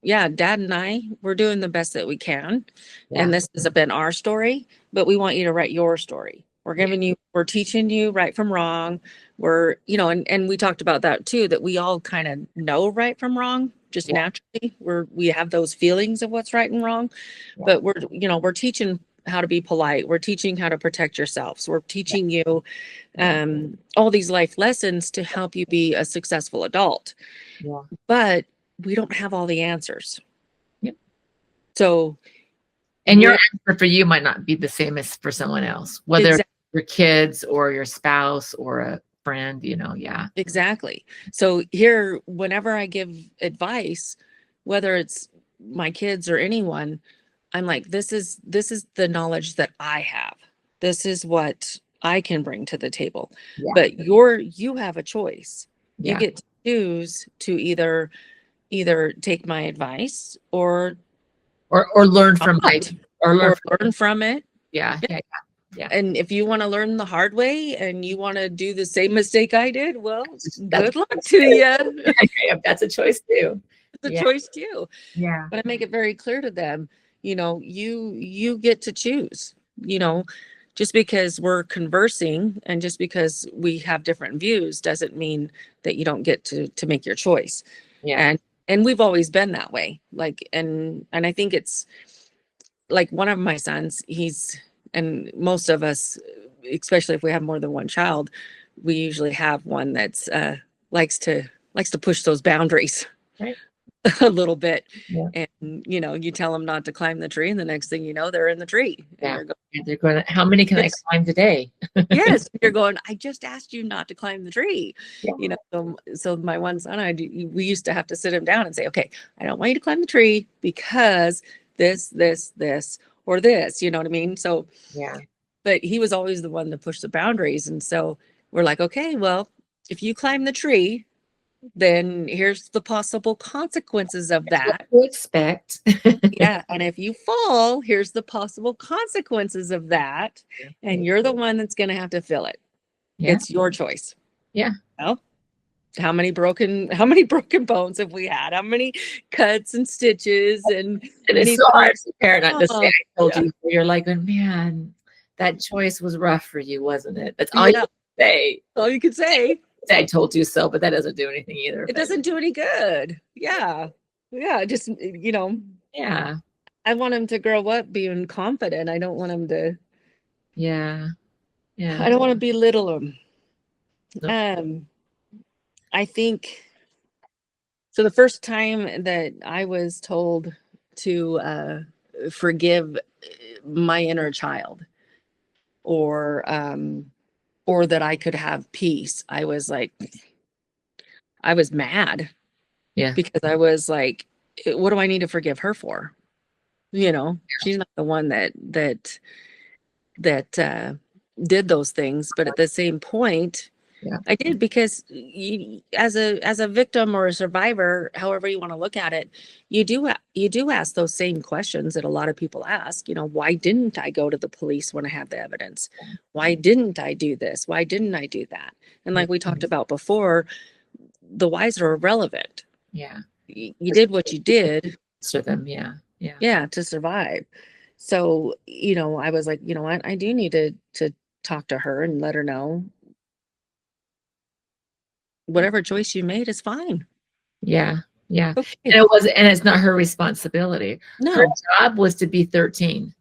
yeah, dad and we're doing the best that we can. Yeah. And this has been our story, but we want you to write your story. We're teaching you right from wrong. We're, you know, and we talked about that too, that we all kind of know right from wrong, just Yeah. naturally. We have those feelings of what's right and wrong, Yeah. but we're teaching how to be polite. We're teaching how to protect yourselves. We're teaching you all these life lessons to help you be a successful adult. Yeah. But we don't have all the answers. Yep. So And your we're answer for you might not be the same as for someone else, whether exactly, your kids or your spouse or a friend, you know. Yeah. exactly. So here, whenever I give advice, whether it's my kids or anyone, I'm like, this is the knowledge that I have. This is what I can bring to the table. Yeah. But you have a choice. You Yeah. get to choose to either take my advice Or learn from my, not, or learn or from, learn from it. yeah. Yeah. Yeah. And if you want to learn the hard way and you want to do the same mistake I did, well, That's good luck to you. that's a choice too. The Yeah. choice too. Yeah. But I make it very clear to them, you know, you get to choose, you know, just because we're conversing and just because we have different views doesn't mean that you don't get to make your choice. Yeah. And we've always been that way. Like, and I think it's like one of my sons, and most of us, especially if we have more than one child, we usually have one that's likes to push those boundaries Right. a little bit. Yeah. And you know, you tell them not to climb the tree, and the next thing you know, they're in the tree. And Yeah. you're going, And they're going, how many can I yes, climb today? yes. You're going, I just asked you not to climb the tree. Yeah. You know, so my one son, we used to have to sit him down and say, okay, I don't want you to climb the tree because this, or this, you know what I mean? So, Yeah. but he was always the one to push the boundaries. And so we're like, okay, well, if you climb the tree, then here's the possible consequences of that. What to expect. Yeah. And if you fall, here's the possible consequences of that. And you're the one that's going to have to feel it. Yeah. It's your choice. Yeah. Well, how many broken bones have we had? How many cuts and stitches and It's so hard as a parent not to say, oh, I told yeah. you. You're like, man, that choice was rough for you, wasn't it? That's all you Yeah. can say. All you could say. I told you so, but that doesn't do anything either. It doesn't do any good. Yeah. Yeah. Just, you know, Yeah. I want him to grow up being confident. I don't want him to, Yeah. Yeah. I don't want to belittle him. No. I think so. The first time that I was told to forgive my inner child, or that I could have peace, I was like, I was mad Yeah. because I was like, what do I need to forgive her for? You know, she's not the one that did those things, but at the same point, Yeah. I did, because as a victim or a survivor, however you want to look at it, you do ask those same questions that a lot of people ask. You know, why didn't I go to the police when I had the evidence? Why didn't I do this? Why didn't I do that? And like we talked about before, the whys are irrelevant. Yeah. You did what you did. So them, yeah, yeah, Yeah, to survive. So, I was like, you know what? I do need to talk to her and let her know whatever choice you made is fine. yeah, yeah. Okay. And it was, and it's not her responsibility. Her No. job was to be 13.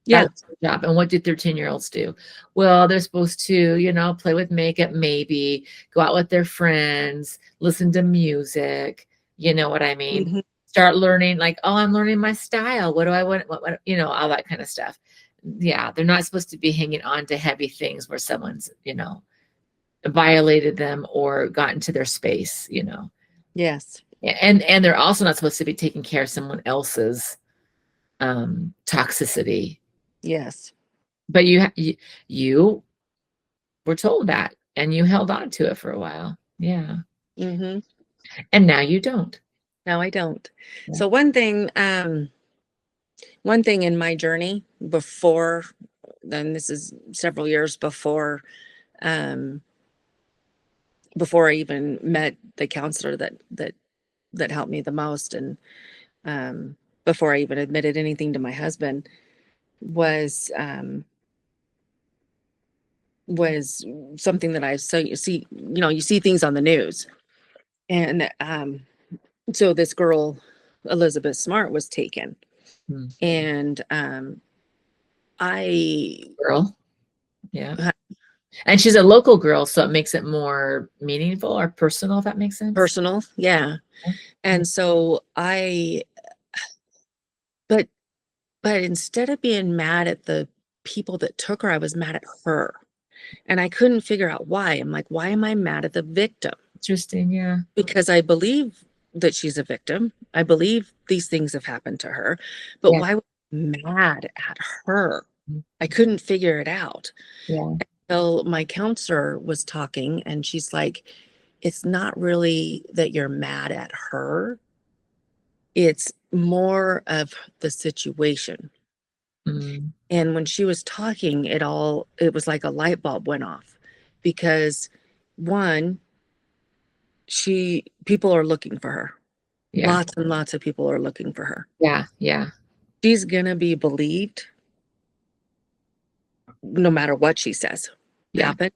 Yeah. That's her job. And what do 13-year-olds do? Well, they're supposed to, play with makeup, maybe go out with their friends, listen to music. You know what I mean? Mhm. Start learning, like, oh, I'm learning my style. What do I want? What, all that kind of stuff. Yeah, they're not supposed to be hanging on to heavy things where someone's, violated them or gotten to their space. Yes. And they're also not supposed to be taking care of someone else's toxicity. Yes. But you were told that and you held on to it for a while. Yeah. Mhm. And now you don't. No, I don't. Yeah. So one thing in my journey before, then this is several years um before I even met the counselor that helped me the most, and before I even admitted anything to my husband, was was something that I so you see things on the news, and so this girl Elizabeth Smart was taken, Hmm. and I Girl. Yeah. And she's a local girl, so it makes it more meaningful or personal, if that makes sense. personal, yeah. Yeah. And so but instead of being mad at the people that took her, I was mad at her. And I couldn't figure out why. I'm like, why am I mad at the victim? Interesting. Yeah. Because I believe that she's a victim. I believe these things have happened to her. But Yeah. why was I mad at her? Mhm. I couldn't figure it out. Yeah. Until my counselor was talking, and she's like, it's not really that you're mad at her. It's more of the situation. Mm. And when she was talking, it was like a light bulb went off, because one, people are looking for her. Yeah. Lots and lots of people are looking for her. Yeah. Yeah. She's gonna be believed no matter what she says Yeah. happened.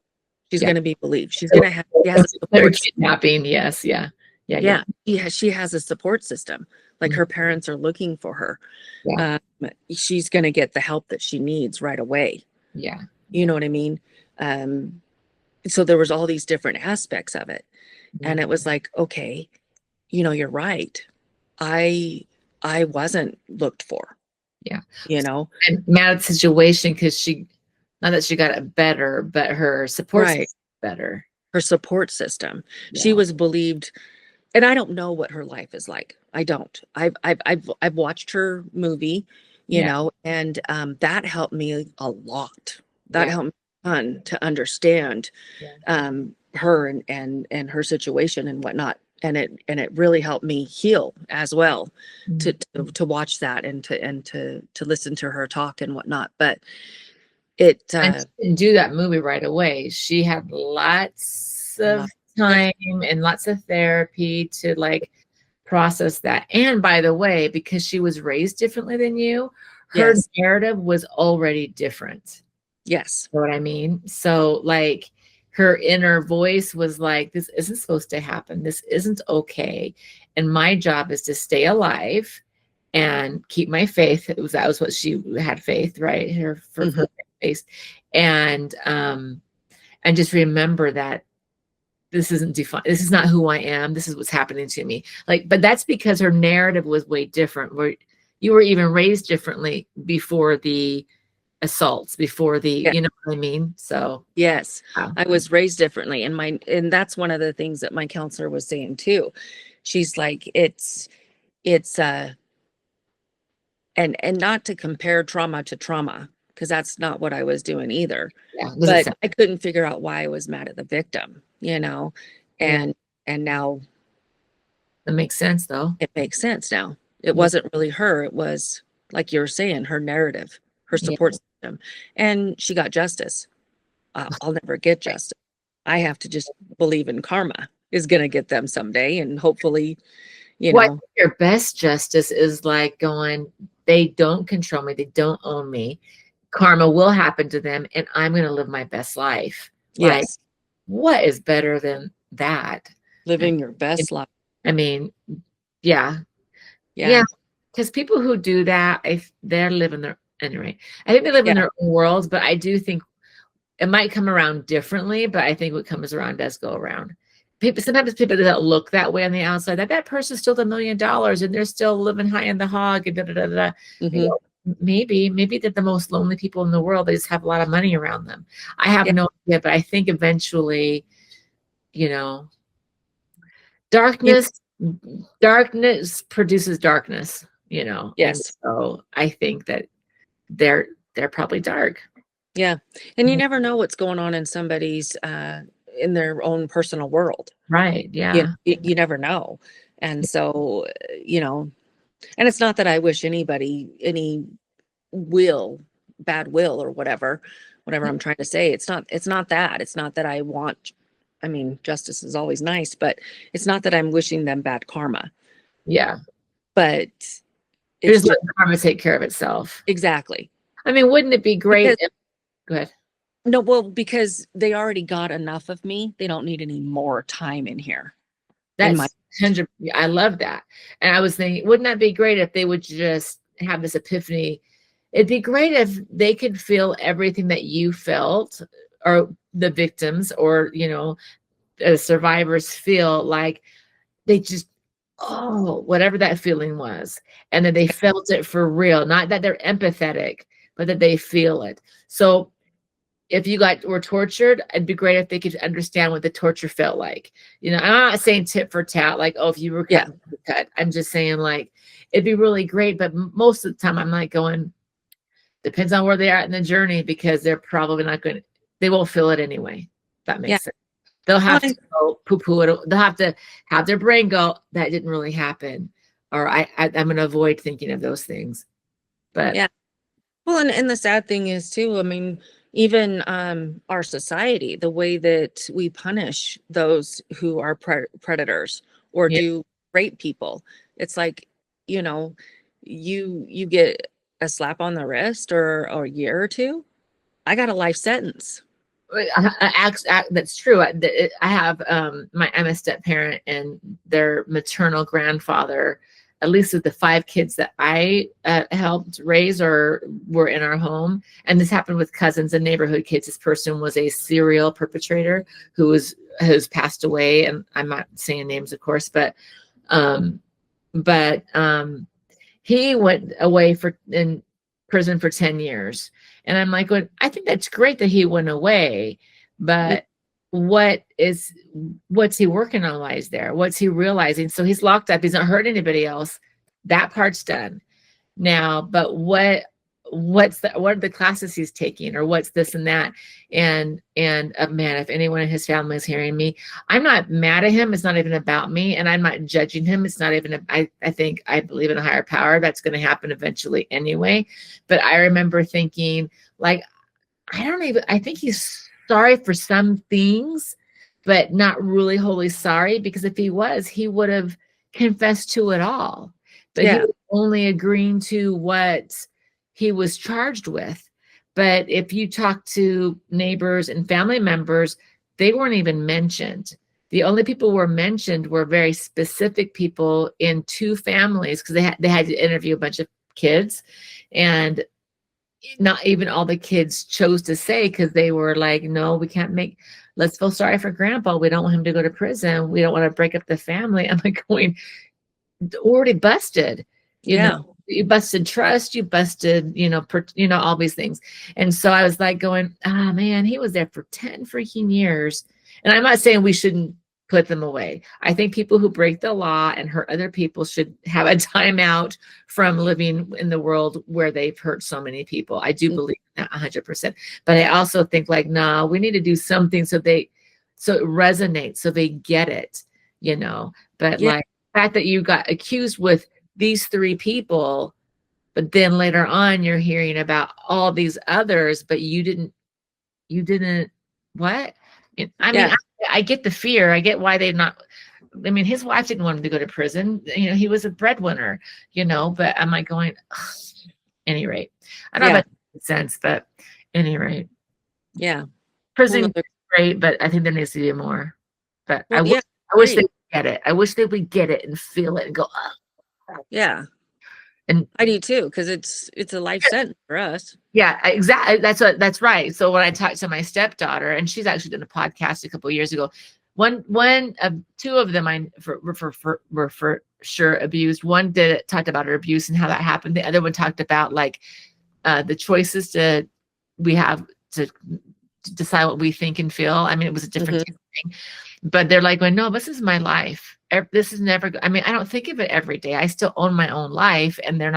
She's Yeah. gonna be believed. She has a Or support. kidnapping. Yes. Yeah. Yeah. Yeah. Yeah, she has a support system. Like, Mm. her parents are looking for her. Yeah. Um, she's gonna get the help that she needs right away. Yeah. You know what I mean? Um, so there was all these different aspects of it. Yeah. And it was like, okay, you're right. I I wasn't looked for, Yeah. you know? And mad situation because not that she got it better, but her support Right. system better. Her support system. She Yeah. was believed, and I don't know what her life is like. I don't. I've watched her movie, Yeah. and that helped me a lot. That Yeah. helped me a ton to understand Yeah. her and her situation and whatnot. And it really helped me heal as well, to Mhm. to watch that, and to listen to her talk and whatnot. But it And she didn't do that movie right away. She had lots of lots of time and lots of therapy to like process that. And by the way, because she was raised differently than you, her yes, narrative was already different. yes, You know what I mean? So like her inner voice was like, this isn't supposed to happen. This isn't okay. And my job is to stay alive and keep my faith. That was what she had faith, right? mhm, Her faith. And just remember that this isn't defined. This is not who I am. This is what's happening to me. Like, but that's because her narrative was way different. Where you were even raised differently before the assaults, before the, yeah, you know what I mean? So, yes. wow. I was raised differently, and that's one of the things that my counselor was saying too. She's like, it's and not to compare trauma to trauma, because that's not what I was doing either. Yeah, doesn't But sound, I couldn't figure out why I was mad at the victim. yeah, And now that makes sense though. it makes sense now. It Yeah, wasn't really her, it was, like you were saying, her narrative, her yeah, support system. And she got justice. I'll never get right. justice. I have to just believe in karma is gonna get them someday, and hopefully, you Well, I know? think your best justice is like going, they don't control me, they don't own me. Karma will happen to them, and I'm going to live my best life. Like, Yes. what is better than that? I Living your mean, best life. I mean, yeah, Yeah. yeah. Because people who do that, they're living their anyway. I think they live in Yeah. their own worlds, but I do think it might come around differently. But I think what comes around does go around. People sometimes people that look that way on the outside, that person's still $1 million and they're still living high in the hog and da da da da. You Hmm. know, maybe they're the most lonely people in the world. They just have a lot of money around them. I have Yeah. no idea, but I think eventually, you know, You, darkness darkness produces darkness, and yes. so I think that they're probably dark. Yeah. And you never know what's going on in somebody's, in their own personal world. Right, You, yeah. you never know. And so, and it's not that I wish anybody any will, bad will or whatever I'm trying to say. It's not that. It's not that I want, I mean, justice is always nice, but it's not that I'm wishing them bad karma, Yeah. but You're it's just just letting karma take care of itself. exactly I mean, wouldn't it be great because if go ahead. no, well, because they already got enough of me. They don't need any more time in here in my, That's 100. I love that. And I was thinking, wouldn't that be great if they would just have this epiphany? It'd be great if they could feel everything that you felt, or the victims, or, survivors feel like they just, oh, whatever that feeling was. And that they felt it for real, not that they're empathetic, but that they feel it. So if you were tortured, it'd be great if they could understand what the torture felt like. I'm not saying tit for tat, like, oh, if you were yeah, cut. I'm just saying, like, it'd be really great. But most of the time, I'm like going, depends on where they are in the journey, because they're probably not going to, they won't feel it anyway. That yeah. makes sense. They'll Well, have to go poo poo it. They'll have to have their brain go, that didn't really happen. Or I'm going to avoid thinking of those things. But yeah. Well, and the sad thing is too, I mean, even our society, the way that we punish those who are predators or yeah, do rape people, it's like, you know, you get a slap on the wrist or a year or two. I got a life sentence. That's true. I have I'm a step parent, and their maternal grandfather, at least with the 5 kids that I helped raise or were in our home, and this happened with cousins and neighborhood kids. This person was a serial perpetrator who's passed away, and I'm not saying names, of course, um, but he went away in prison for 10 years. And I'm like, well, I think that's great that he went away, Yeah, but what's he working on while he's there? What's he realizing? So he's locked up. He's not hurt anybody else. That part's done now. But what are the classes he's taking, or what's this and that? And man, if anyone in his family is hearing me, I'm not mad at him. It's not even about me, and I'm not judging him. It's not even I think I believe in a higher power. That's going to happen eventually anyway. But I remember thinking, like, I think he's sorry for some things, but not really wholly sorry, because if he was, he would have confessed to it all. But he yeah, was only agreeing to what he was charged with. But if you talk to neighbors and family members, they weren't even mentioned. The only people who were mentioned were very specific people in 2 families, because they had to interview a bunch of kids, and not even all the kids chose to say, because they were like, no, we can't let's feel sorry for grandpa. We don't want him to go to prison. We don't want to break up the family. I'm like going, already busted, you know, yeah, you busted trust, you busted, all these things. And so I was like going, ah, man, he was there for 10 freaking years. And I'm not saying we shouldn't put them away. I think people who break the law and hurt other people should have a timeout from living in the world where they've hurt so many people. I do mm, believe that 100%. But I also think, like, nah, we need to do something so it resonates, so they get it, But yeah, like, the fact that you got accused with these 3 people, but then later on you're hearing about all these others, but you didn't what? I mean, yeah, I get the fear. I get why they're not. I mean, his wife didn't want him to go to prison. You know, he was a breadwinner, you know, but am I going, any rate, I don't know Yeah. if that makes sense, but any rate, Yeah. Well, prison no, is great, but I think there needs to be more. But well, yeah, I wish they great. would get it. I wish they would get it and feel it and go, oh. Yeah. And I do too, because it's a life sentence for us. yeah, exactly. That's right. So when I talked to my stepdaughter, and she's actually done a podcast a couple of years ago, two of them were for sure abused. One talked about her abuse and how that happened. The other one talked about like the choices we have to decide what we think and feel. I mean, it was a different thing, but they're like, no, this is my life. This is never, I mean, I don't think of it every day. I still own my own life, and they're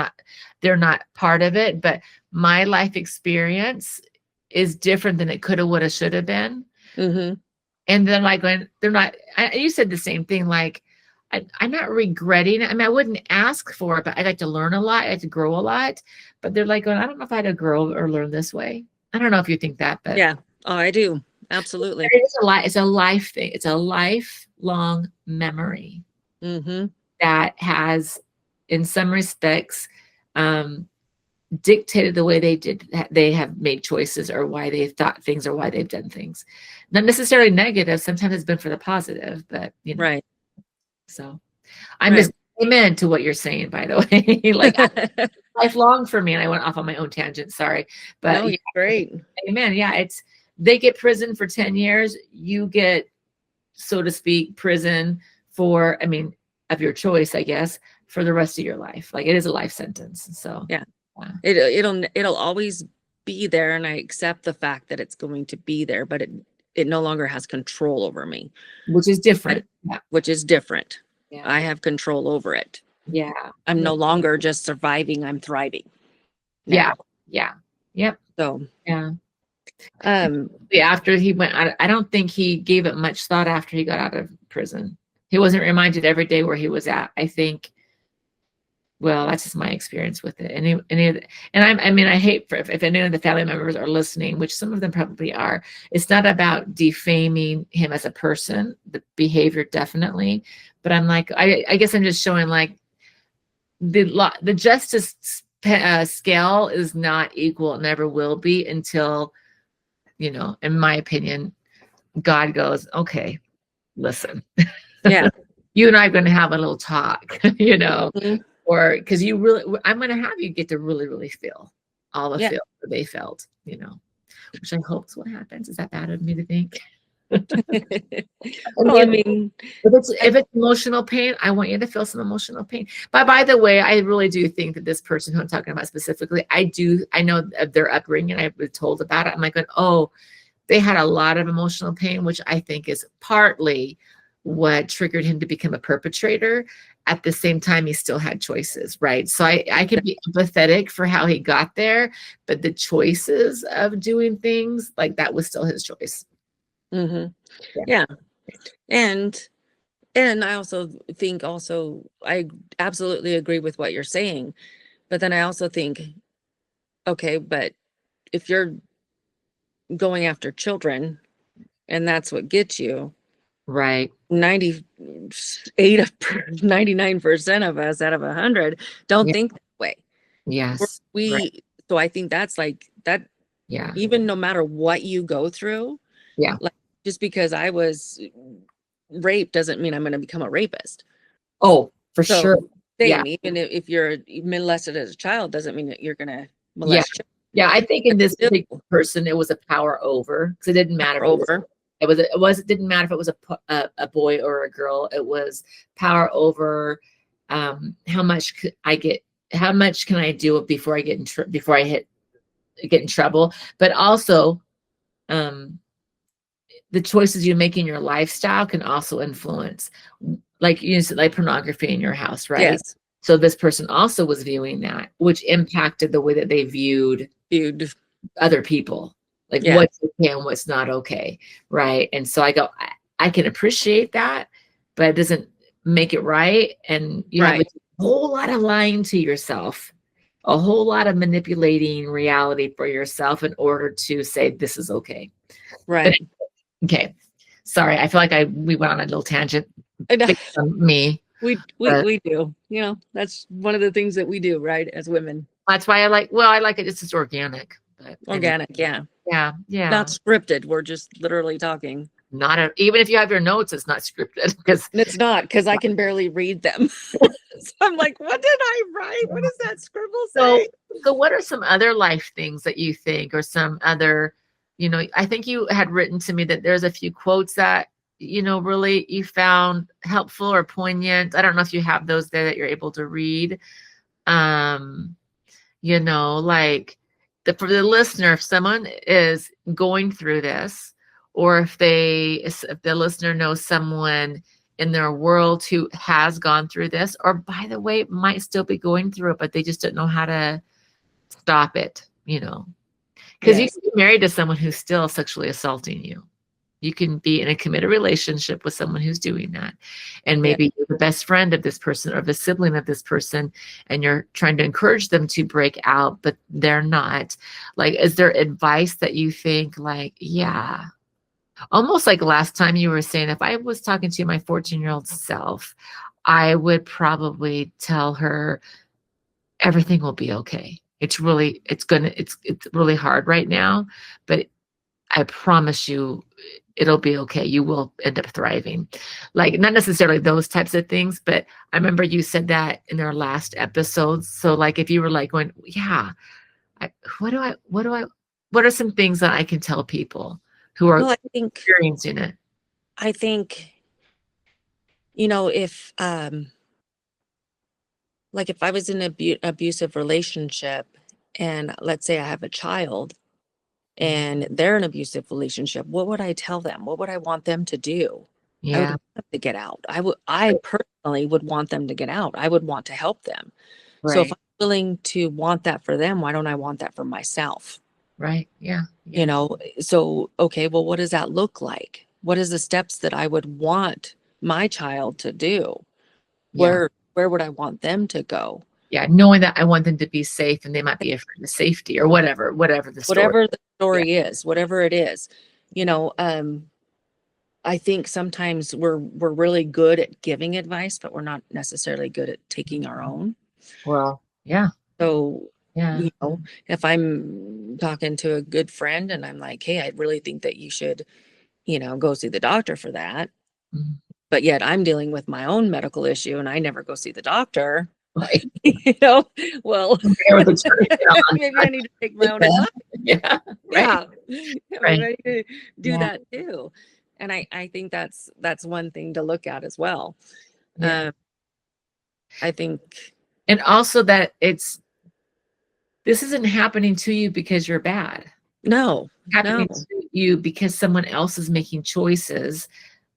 not part of it, but my life experience is different than it could have, would have, should have been. Mm-hmm. And then like, when they're not, you said the same thing, like, I'm not regretting it. I mean, I wouldn't ask for it, but I got to learn a lot. I had to grow a lot, but they're like, I don't know if I had to grow or learn this way. I don't know if you think that, but Yeah. Oh, I do. Absolutely. it's a life thing. It's a lifelong memory Mm-hmm. that has, in some respects, dictated the way they have made choices, or why they've thought things, or why they've done things. Not necessarily negative. Sometimes it's been for the positive, but you know. Right. So I'm just amen to what you're saying, by the way. Like, lifelong for me, and I went off on my own tangent. Sorry, but no, you're great. amen. Yeah, they get prison for 10 years. You get, so to speak, prison for, I mean, of your choice, I guess, for the rest of your life. Like, it is a life sentence. So Yeah. It'll always be there, and I accept the fact that it's going to be there, but it no longer has control over me, which is different. which is different. Yeah. I have control over it. Yeah. I'm no longer just surviving, I'm thriving now. Yeah. Yep. So yeah. After he went, I don't think he gave it much thought after he got out of prison. He wasn't reminded every day where he was at. I think, well, that's just my experience with it. I mean, I hate if any of the family members are listening, which some of them probably are. It's not about defaming him as a person, the behavior definitely, but I'm like, I guess I'm just showing like the justice scale is not equal. It never will be until, you know, in my opinion, God goes, okay, listen, yeah, you and I are going to have a little talk, you know. Mhm. Or because I'm going to have you get to really, really feel all the feel that they felt, you know, which I hope is what happens. Is that bad of me to think? Well, I mean, if it's emotional pain, I want you to feel some emotional pain. But by the way, I really do think that this person who I'm talking about specifically, I know of their upbringing. I've been told about it. I'm like, oh, they had a lot of emotional pain, which I think is partly what triggered him to become a perpetrator. At the same time, he still had choices, right? So I can be empathetic for how he got there, but the choices of doing things, like, that was still his choice. Mm-hmm. Yeah. And I also think I absolutely agree with what you're saying, but then I also think, okay, but if you're going after children and that's what gets you, right? 99% of us out of 100 don't think that way. Yes. So I think that's like that. Yeah. Even no matter what you go through. Yeah. Like, just because I was raped doesn't mean I'm going to become a rapist. Oh, for sure. Same, even if you're molested as a child doesn't mean that you're going to molest children. Yeah, I think in this particular person, it was a power over, because it didn't matter. It didn't matter if it was a boy or a girl. It was power over. How much can I do before I get in trouble? But also, the choices you make in your lifestyle can also influence, like you said, like pornography in your house, right? Yes. So this person also was viewing that, which impacted the way that they viewed other people, like what's okay and what's not okay, right? And so I can appreciate that, but it doesn't make it right. And you have a whole lot of lying to yourself, a whole lot of manipulating reality for yourself in order to say this is okay. Right. But, okay. Sorry, I feel like we went on a little tangent. I know. based on me. But We do, you know, that's one of the things that we do, right? As women. that's why I like it just as organic. But anyway, Organic. Yeah. yeah, Not yeah. scripted. We're just literally talking. Not a, even if you have your notes, it's not scripted because And it's not because I can barely read them. So I'm like, what did I write? What does that scribble so say? so what are some other life things that you think or some other, I think you had written to me that there's a few quotes that, really you found helpful or poignant. I don't know if you have those there that you're able to read. Um, like for the listener, if someone is going through this, or if the listener knows someone in their world who has gone through this, or by the way, might still be going through it, but they just don't know how to stop it, because you Yes. can be married to someone who's still sexually assaulting you. You can be in a committed relationship with someone who's doing that. And Yeah. maybe you're the best friend of this person or the sibling of this person, and you're trying to encourage them to break out, but they're not. Like, is there advice that you think, like, yeah, almost like last time you were saying, if I was talking to my 14-year-old self, I would probably tell her everything will be okay. It's really hard right now, but I promise you it'll be okay. You will end up thriving. Like, not necessarily those types of things, but I remember you said that in our last episodes. So like if you were like going, yeah, I, what are some things that I can tell people who are Well, experiencing it? I think, if, like if I was in an abusive relationship and let's say I have a child and they're in an abusive relationship, what would I tell them? What would I want them to do? I would Yeah, want them to get out. I personally would want them to get out. I would want to help them. So if right, I'm willing to want that for them, why don't I want that for myself? right. Yeah, yeah, So, okay, well, what does that look like? What is the steps that I would want my child to do? yeah. Where would I want them to go? Yeah, knowing that I want them to be safe and they might be afraid of safety or whatever the story. Whatever the Yeah, story is, whatever it is, you know, I think sometimes we're really good at giving advice, but we're not necessarily good at taking our own. well, yeah, So, yeah. if I'm talking to a good friend and I'm like, hey, I really think that you should, go see the doctor for that. Mhm. But yet I'm dealing with my own medical issue and I never go see the doctor. Right. you know, well, There with the turn on. maybe I need to take my own advice. Yeah, right, Yeah. Maybe right. I need to do Yeah, that too. And I think that's one thing to look at as well. yeah. Um, I think And also that this isn't happening to you because you're bad. no, It's no. happening to you because someone else is making choices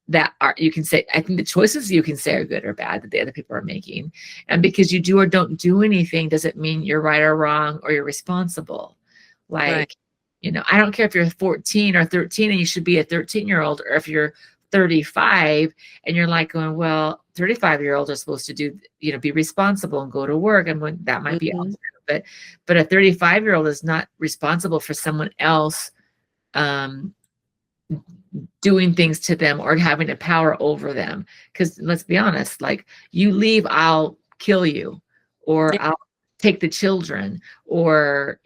that are, you can say, I think the choices you can say are good or bad that the other people are making. And because you do or don't do anything doesn't mean you're right or wrong or you're responsible. Right. Like, I don't care if you're 14 or 13 and you should be a 13-year-old, or if you're 35 and you're like going, well, 35-year-olds are supposed to do, be responsible and go to work. And when that might be Mhm. awesome, but a 35-year-old is not responsible for someone else um, doing things to them or having a power over them. Because let's be honest, like, you leave, I'll kill you, or Yeah. I'll take the children, or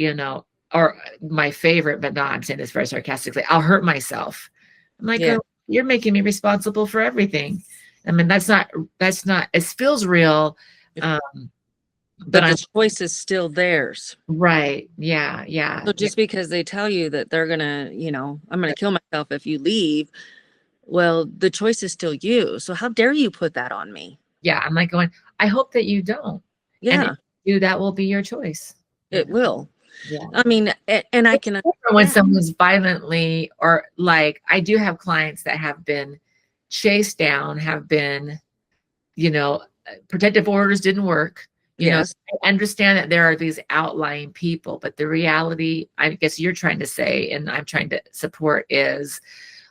my favorite, but not, I'm saying this very sarcastically, I'll hurt myself. I'm like, Yeah. oh, you're making me responsible for everything. I mean, that's not, it feels real. Um, but But I'm the choice is still theirs. right. Yeah. Yeah. So Yeah. just because they tell you that they're gonna, I'm gonna kill myself if you leave, well, the choice is still you. So how dare you put that on me? Yeah. I'm like going, I hope that you don't. And if Yeah, you do, that will be your choice. it will. Yeah. I mean, and I It's can different when understand. someone's violently, or like, I do have clients that have been chased down, have been, protective orders didn't work. Yes. I understand that there are these outlying people, but the reality, I guess you're trying to say, and I'm trying to support, is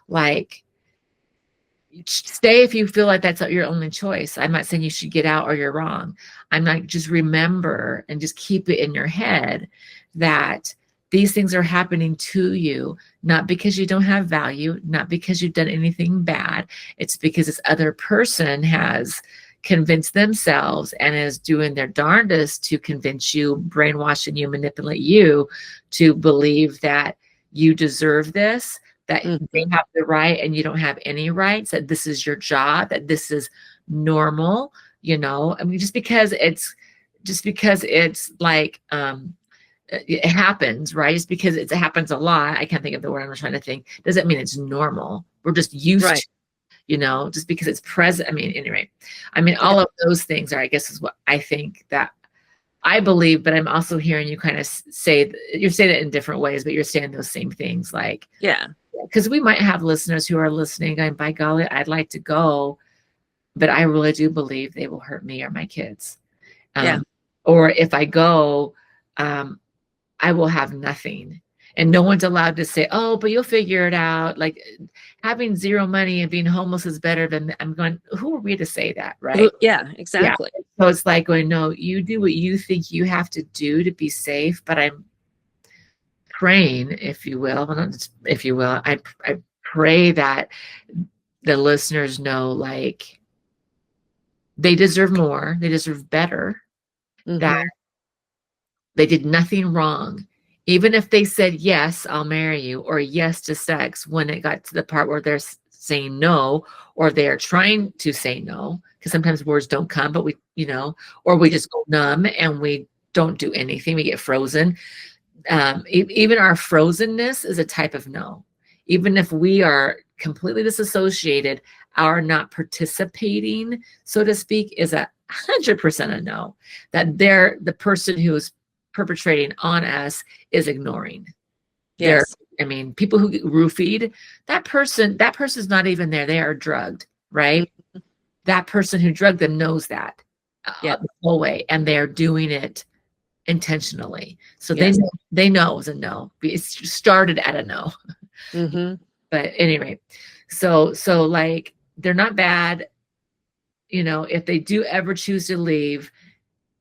like, stay if you feel like that's your only choice. I'm not saying you should get out or you're wrong. I'm like, just remember and just keep it in your head that these things are happening to you, not because you don't have value, not because you've done anything bad. It's because this other person has convinced themselves and is doing their darndest to convince you, brainwashing you, manipulate you to believe that you deserve this, that they have the right and you don't have any rights, that this is your job, that this is normal, you know. I mean, just because it's like it happens, right? Just because it happens a lot, I can't think of the word I'm trying to think, doesn't mean it's normal. We're just used to, you know, just because it's present. I mean, anyway, I mean, all of those things are, I guess, is what I think that I believe, but I'm also hearing you kind of say, you're saying it in different ways, but you're saying those same things, like, Yeah. because we might have listeners who are listening going, by golly, I'd like to go, but I really do believe they will hurt me or my kids. Yeah. Or if I go, I will have nothing. And no one's allowed to say, oh, but you'll figure it out. Like having zero money and being homeless is better than, I'm going, who are we to say that, right? Yeah, exactly. Yeah. So it's like going, no, you do what you think you have to do to be safe. But I'm praying, if you will, well, not just, if you will, I pray that the listeners know, like, they deserve more, they deserve better, that they did nothing wrong. Even if they said, yes, I'll marry you, or yes to sex, when it got to the part where they're saying no, or they're trying to say no, because sometimes words don't come, but we, you know, or we just go numb and we don't do anything, we get frozen. Even our frozenness is a type of no. Even if we are completely disassociated, our not participating, so to speak, is 100% a no. That the person who is perpetrating on us is ignoring. Yes. I mean, people who get roofied, that person's not even there. They are drugged, right? That person who drugged them knows that the whole way, and they're doing it intentionally. So they know it was a no. It started at a no. But anyway, so like, they're not bad. You know, if they do ever choose to leave,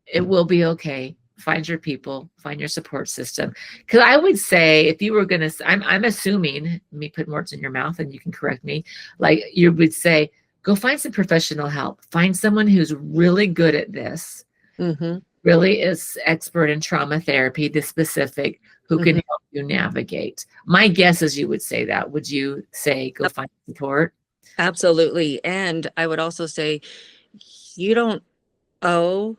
it will be okay. Find your people, find your support system. Because I would say, if you were going to, I'm assuming, me put words in your mouth and you can correct me, like you would say, go find some professional help. Find someone who's really good at this, really is expert in trauma therapy, this specific, who can help you navigate. My guess is you would say that. Would you say go find support? Absolutely. And I would also say, you don't owe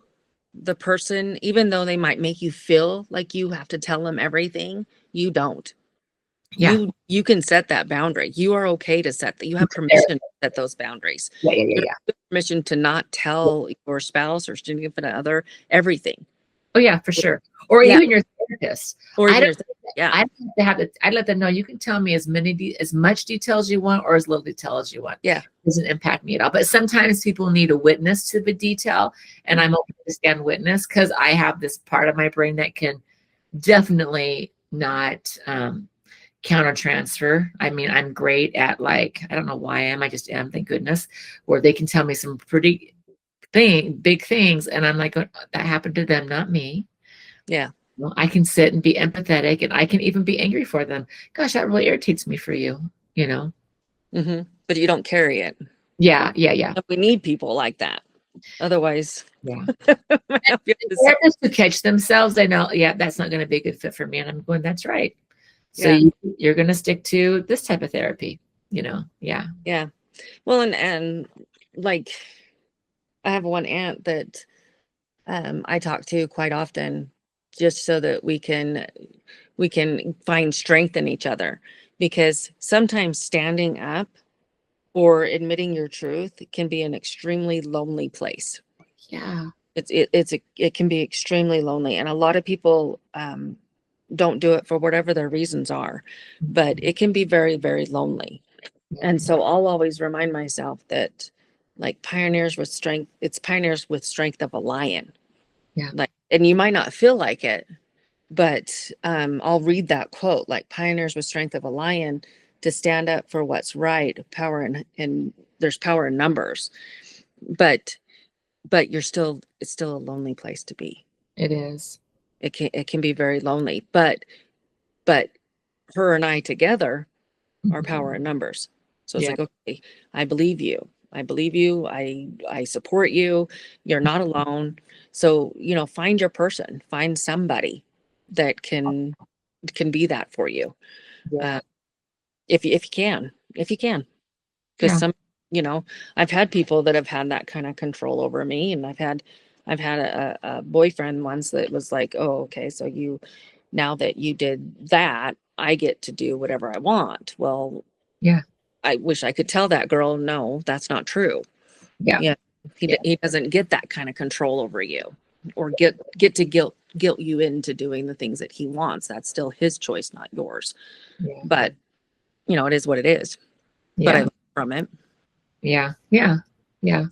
the person, even though they might make you feel like you have to tell them everything, you don't. Yeah. You can set that boundary. You are okay to set that. You have permission to set those boundaries. Yeah. Permission to not tell your spouse or significant other everything. Oh yeah, for sure. Or even your therapist. Or I'd let them know, you can tell me as much detail as you want, or as little detail as you want. Yeah. It doesn't impact me at all. But sometimes people need a witness to the detail, and I'm open to stand witness, because I have this part of my brain that can definitely not counter transfer. I mean, I'm great at, like, I don't know why I just am, thank goodness, where they can tell me some pretty big things, and I'm like, oh, that happened to them, not me. Yeah. Well, I can sit and be empathetic, and I can even be angry for them. Gosh, that really irritates me for you, you know? But you don't carry it. Yeah. We need people like that. Otherwise, yeah. Therapists who catch themselves, they know, yeah, that's not going to be a good fit for me. And I'm going, that's right. So you're going to stick to this type of therapy, you know? Yeah. Yeah. Well, and like, I have one aunt that I talk to quite often, just so that we can find strength in each other, because sometimes standing up or admitting your truth can be an extremely lonely place. Yeah. It can be extremely lonely, and a lot of people don't do it for whatever their reasons are, but it can be very, very lonely. And so I'll always remind myself that, like, pioneers with strength, it's pioneers with strength of a lion. Yeah. Like, and you might not feel like it, but I'll read that quote, like, pioneers with strength of a lion, to stand up for what's right, power, and there's power in numbers, but it's still a lonely place to be. It is. It can be very lonely, but but her and I together are Mhm. power in numbers. So it's Yeah. like, okay, I believe you. I believe you. I support you. You're not alone. So, find your person, find somebody that can be that for you. Yeah. Uh, if you can, because Yeah. you know, I've had people that have had that kind of control over me, and I've had a boyfriend once that was like, oh, okay, so now that you did that, I get to do whatever I want. Well, Yeah. I wish I could tell that girl, no, that's not true. Yeah. Yeah, Yeah. he doesn't get that kind of control over you, or get to guilt you into doing the things that he wants. That's still his choice, not yours. Yeah. But it is what it is. But I Yeah. learn from it. Yeah. Yeah. Yeah.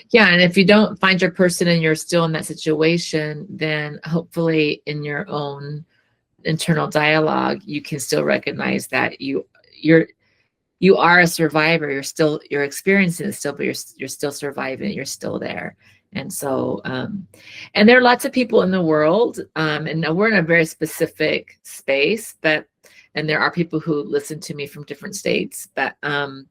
Yeah. And if you don't find your person and you're still in that situation, then hopefully in your own internal dialogue, you can still recognize that you are a survivor. You're experiencing it still, but you're still surviving. You're still there. And so, and there are lots of people in the world, and we're in a very specific space, and there are people who listen to me from different states, but on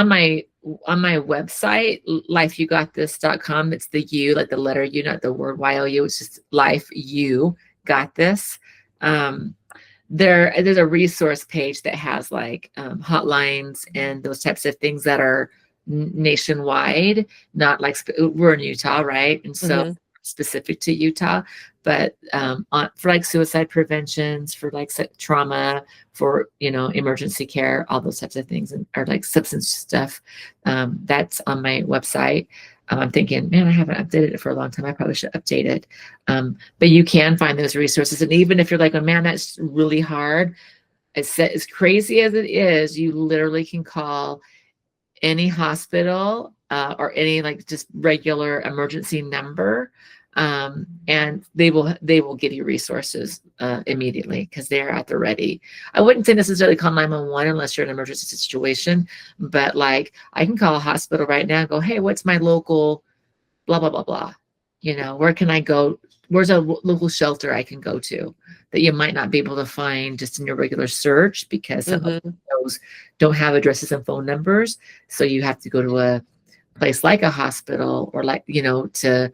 my website, lifeyougotthis.com, it's the U, like the letter U, not the word YOU. It's just life you got this. There's a resource page that has like hotlines and those types of things that are nationwide, not like we're in Utah, right? And so Hmm. specific to Utah, but for like suicide preventions, for like trauma, for emergency care, all those types of things, and or like substance stuff. That's on my website. I'm thinking, man, I haven't updated it for a long time. I probably should update it. But you can find those resources. And even if you're like, oh man, that's really hard, as crazy as it is, you literally can call any hospital or any like just regular emergency number, and they will give you resources immediately because they're at the ready. I wouldn't say necessarily call 911 unless you're in an emergency situation, but like I can call a hospital right now and go, hey, what's my local blah blah blah blah, where can I go, where's a local shelter I can go to that you might not be able to find just in your regular search, because some of Hmm. those don't have addresses and phone numbers, so you have to go to a place like a hospital or like to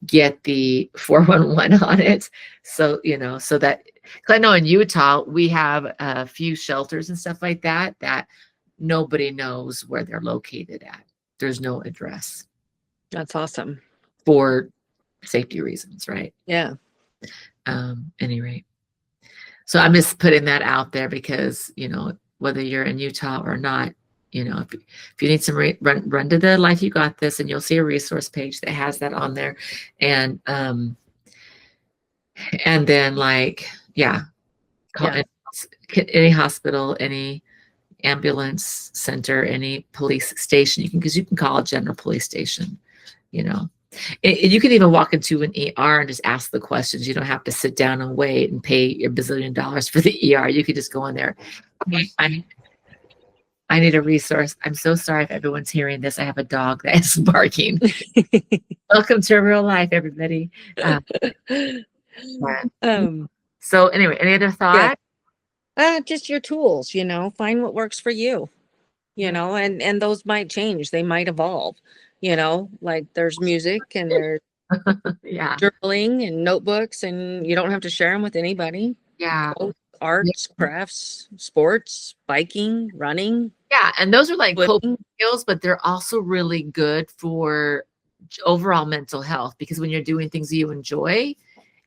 get the 411 on it. So so that, because I know in Utah we have a few shelters and stuff like that nobody knows where they're located at. There's no address That's awesome. for safety reasons, right? Yeah. Any rate. So I'm just putting that out there because, whether you're in Utah or not, if you need some run to the Life You Got This, and you'll see a resource page that has that on there. And then like, yeah, call Yeah. any hospital, any ambulance center, any police station. Because you can call a general police station, you know. And you can even walk into an ER and just ask the questions. You don't have to sit down and wait and pay a bazillion dollars for the ER. You could just go in there. I, I need a resource. I'm so sorry if everyone's hearing this. I have a dog that is barking. Welcome to real life, everybody. Uh, um so anyway, any other yeah. thought? Just your tools, find what works for you, Yeah. and those might change, they might evolve, like there's music and there's Yeah. journaling and notebooks, and you don't have to share them with anybody. Yeah. Arts, crafts, sports, biking, running, Yeah. And those are like coping swimming. skills, but they're also really good for overall mental health, because when you're doing things you enjoy,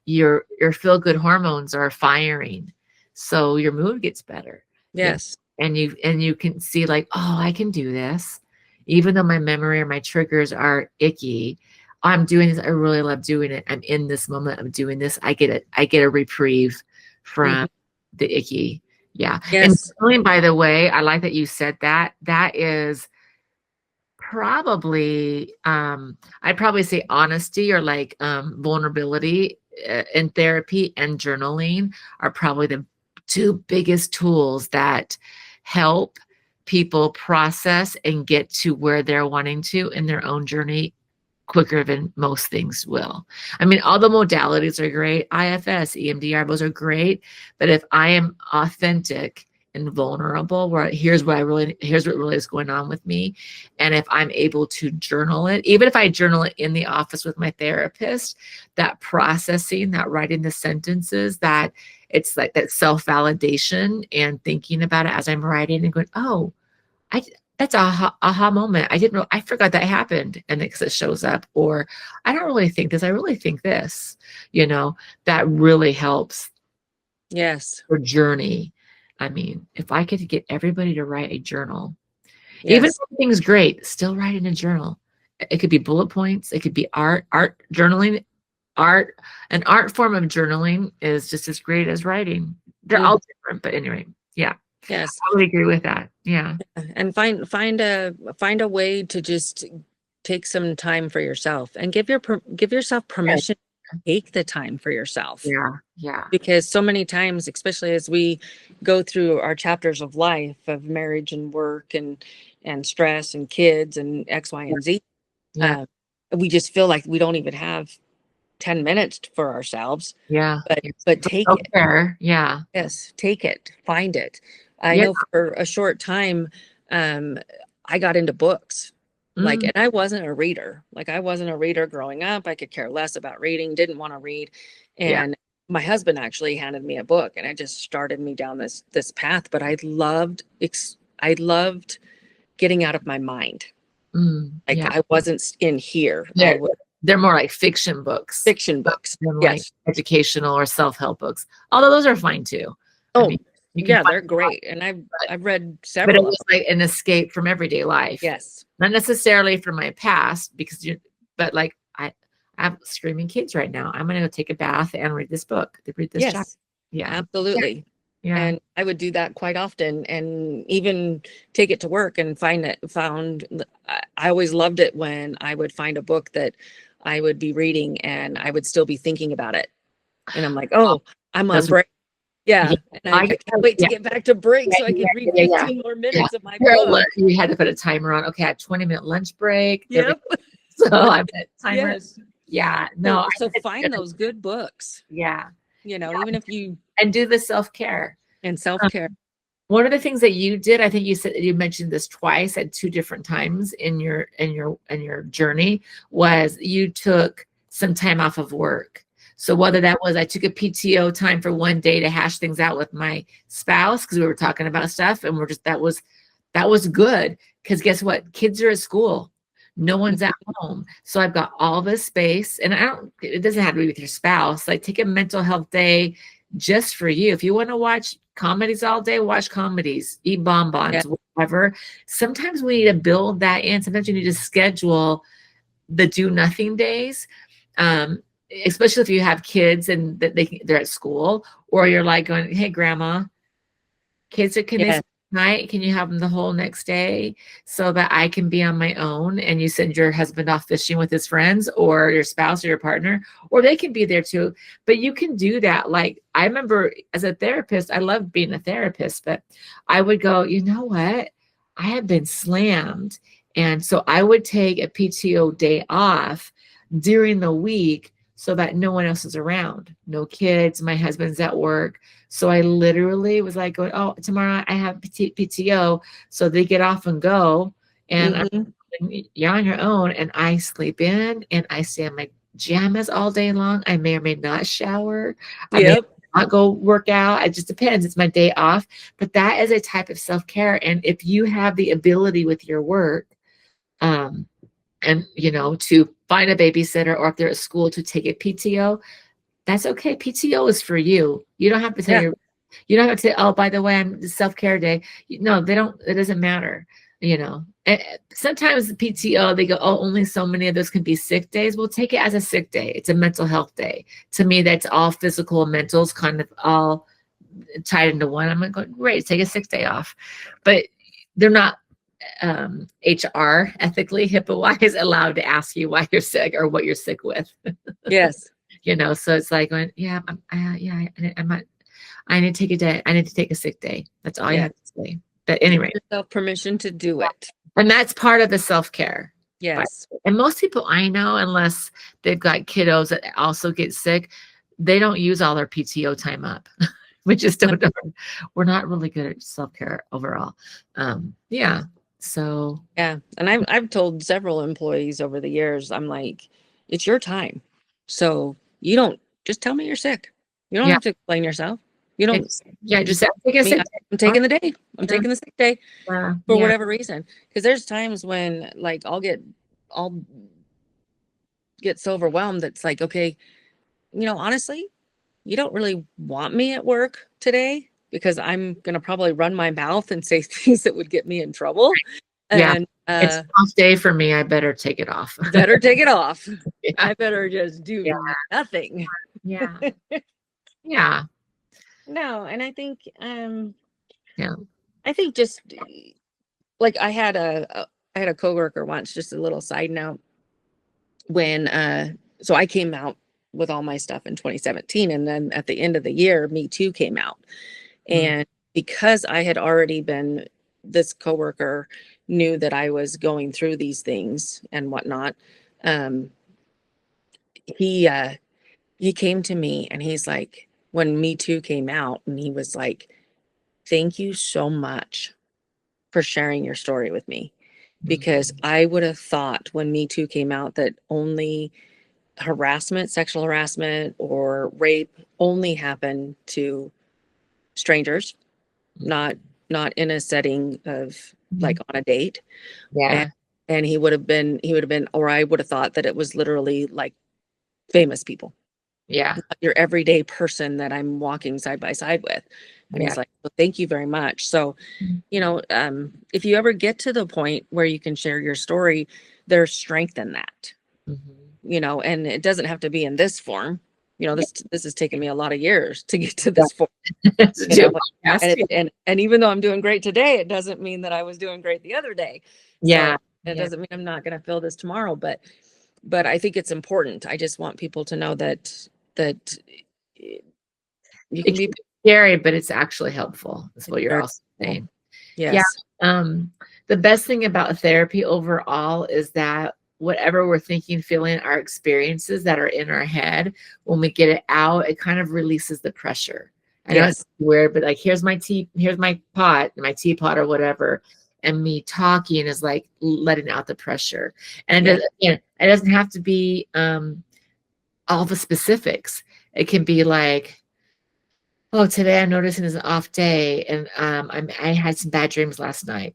your feel good hormones are firing, so your mood gets better. Yes. And you can see like, oh, I can do this, even though my memory or my triggers are icky. I'm doing this, I really love doing it, I'm in this moment, I'm doing this, I get a reprieve from Mhm. the icky. Yeah. And Yes. by the way, I like that you said that is probably, I'd probably say honesty, or like vulnerability in therapy, and journaling are probably the two biggest tools that help people process and get to where they're wanting to in their own journey quicker than most things will. I mean, all the modalities are great. IFS, EMDR, those are great. But if I am authentic and vulnerable, where here's what really is going on with me. And if I'm able to journal it, even if I journal it in the office with my therapist, that processing, that writing the sentences, that it's like that self-validation and thinking about it as I'm writing and going, oh, that's a aha moment. I didn't know, I forgot that happened. And it shows up, or I don't really think this. I really think this, that really helps Yes. for journey. I mean, if I could get everybody to write a journal, even Yes. if everything's great, still write in a journal. It could be bullet points. It could be art journaling, an art form of journaling is just as great as writing. They're all different, but anyway, yeah. Yes. I would agree with that. Yeah. And find a way to just take some time for yourself and give yourself permission to take the time for yourself. Yeah. Yeah. Because so many times, especially as we go through our chapters of life, of marriage and work and stress and kids and X, Y, and Z, Yeah. we just feel like we don't even have 10 minutes for ourselves. Yeah. But take it. Fair. Yeah. Yes, take it, find it. I Yeah. know for a short time, I got into books. Mm. And I wasn't a reader. I wasn't a reader growing up. I could care less about reading, didn't want to read. Yeah. And my husband actually handed me a book, and it just started me down this path. But I loved getting out of my mind. Yeah. I wasn't in here. They're more like fiction books. Fiction books. Than Yes. like educational or self-help books. Although those are fine too. Oh, I mean, yeah, they're great. And I've read several. But it was like an escape from everyday life. Yes. Not necessarily from my past, but like I have screaming kids right now. I'm gonna go take a bath and read this book. Read this chapter. Yeah. Absolutely. Yeah. And I would do that quite often, and even take it to work and I always loved it when I would find a book that I would be reading and I would still be thinking about it. And I'm like, oh, I'm on break. Yeah. And I can't wait to get back to break so I can read 15 more minutes of my book. You had to put a timer on. Okay, I had a 20-minute lunch break. Yep. So I put timers. Yes. Yeah. No. So find those good books. Yeah. Even if you and do the self-care. And self-care. One of the things that you did, I think you mentioned this twice at two different times in your journey, was you took some time off of work. So whether that was I took a PTO time for one day to hash things out with my spouse because we were talking about stuff, and that was good because guess what? Kids are at school. No one's at home. So I've got all this space, and it doesn't have to be with your spouse. Like take a mental health day just for you. If you want to watch comedies all day, watch comedies, eat bonbons, whatever. Sometimes we need to build that in. Sometimes you need to schedule the do nothing days. Especially if you have kids and they're at school, or you're like going, hey grandma, kids can they stay night? Can you have them the whole next day so that I can be on my own? And you send your husband off fishing with his friends or your spouse or your partner, or they can be there too. But you can do that. Like I remember as a therapist, I love being a therapist, but I would go, you know what? I have been slammed. And so I would take a PTO day off during the week so that no one else is around. No kids, my husband's at work. So I literally was like going, oh, tomorrow I have PTO. So they get off and go. And you're on your own. And I sleep in and I stay in my pajamas all day long. I may or may not shower. I may not go work out. It just depends. It's my day off. But that is a type of self-care. And if you have the ability with your work, and to find a babysitter, or if they're at school to take a PTO, that's okay. PTO is for you. You don't have to tell you don't have to say, oh, by the way, I'm the self-care day. No, they don't, it doesn't matter. And sometimes the PTO, they go, oh, only so many of those can be sick days. We'll take it as a sick day. It's a mental health day. To me, that's all physical and mentals kind of all tied into one. I'm like, great, take a sick day off. But they're not HR ethically, HIPAA wise, allowed to ask you why you're sick or what you're sick with. Yes. So it's like going, I need to take a day. I need to take a sick day. That's all you have to say. But anyway, give yourself permission to do it. And that's part of the self-care. Yes. And most people I know, unless they've got kiddos that also get sick, they don't use all their PTO time up. We just don't know. We're not really good at self-care overall. Yeah. So Yeah. And I've told several employees over the years, I'm like, it's your time. So you don't just tell me you're sick. You don't yeah, have to explain yourself. You don't just just say, take a me. sick I'm day. taking the day. I'm taking the sick day for Yeah. whatever reason. Because there's times when like I'll get so overwhelmed that's like, okay, honestly, you don't really want me at work today because I'm gonna probably run my mouth and say things that would get me in trouble. Yeah. And It's an off day for me. I better take it off. better take it off. Yeah. I better just Yeah. do nothing. Yeah. Yeah. No, and Yeah. I think just like I had a coworker once, just a little side note, when so I came out with all my stuff in 2017, and then at the end of the year, Me Too came out. Mm. And because I had already been, this coworker knew that I was going through these things and whatnot. Um, he he came to me and he's like, when Me Too came out, and he was like, "Thank you so much for sharing your story with me." Mm. Because I would have thought when Me Too came out that only harassment, sexual harassment, or rape only happened to strangers, not in a setting of Mhm. like on a date. And Yeah. he would have been, or I would have thought that it was literally like famous people, Yeah. not your everyday person that I'm walking side by side with. And Yeah. he's like, well, thank you very much. So, if you ever get to the point where you can share your story, there's strength in that, Mhm. and it doesn't have to be in this form. Yeah. This has taken me a lot of years to get to this form, To you do a know, podcast. and even though I'm doing great today, it doesn't mean that I was doing great the other day. Yeah. So it Yeah. doesn't mean I'm not going to feel this tomorrow, but I think it's important. I just want people to know that you It can can be be scary, but it's actually helpful, is what you're very also helpful. saying. Yeah. Yes. The best thing about therapy overall is that whatever we're thinking, feeling, our experiences that are in our head, when we get it out, it kind of releases the pressure. I know it's Yes. weird, but like here's my pot, my teapot or whatever. And me talking is like letting out the pressure. And Yeah. it doesn't have to be all the specifics. It can be like, oh, today I'm noticing it's an off day, and I had some bad dreams last night,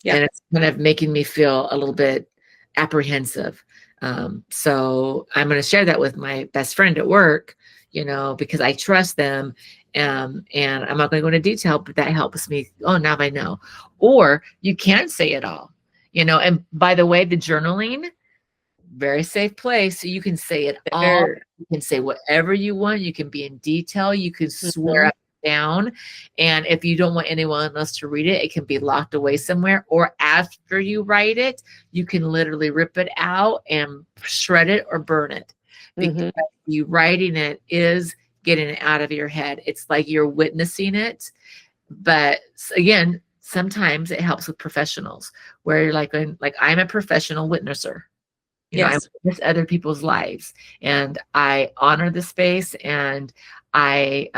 Yeah. and it's kind of making me feel a little bit apprehensive. So I'm going to share that with my best friend at work, because I trust them. And I'm not going to go into detail, but that helps me. Oh, now I know. Or you can say it all, and by the way, the journaling, very safe place. So you can say it all. There. You can say whatever you want. You can be in detail. You can swear Mhm. up and down. And if you don't want anyone else to read it, it can be locked away somewhere. Or after you write it, you can literally rip it out and shred it or burn it. Because Mhm. you writing it is getting it out of your head. It's like you're witnessing it. But again, sometimes it helps with professionals where you're like I'm a professional witnesser. I Yes. witness other people's lives, and I honor the space, and I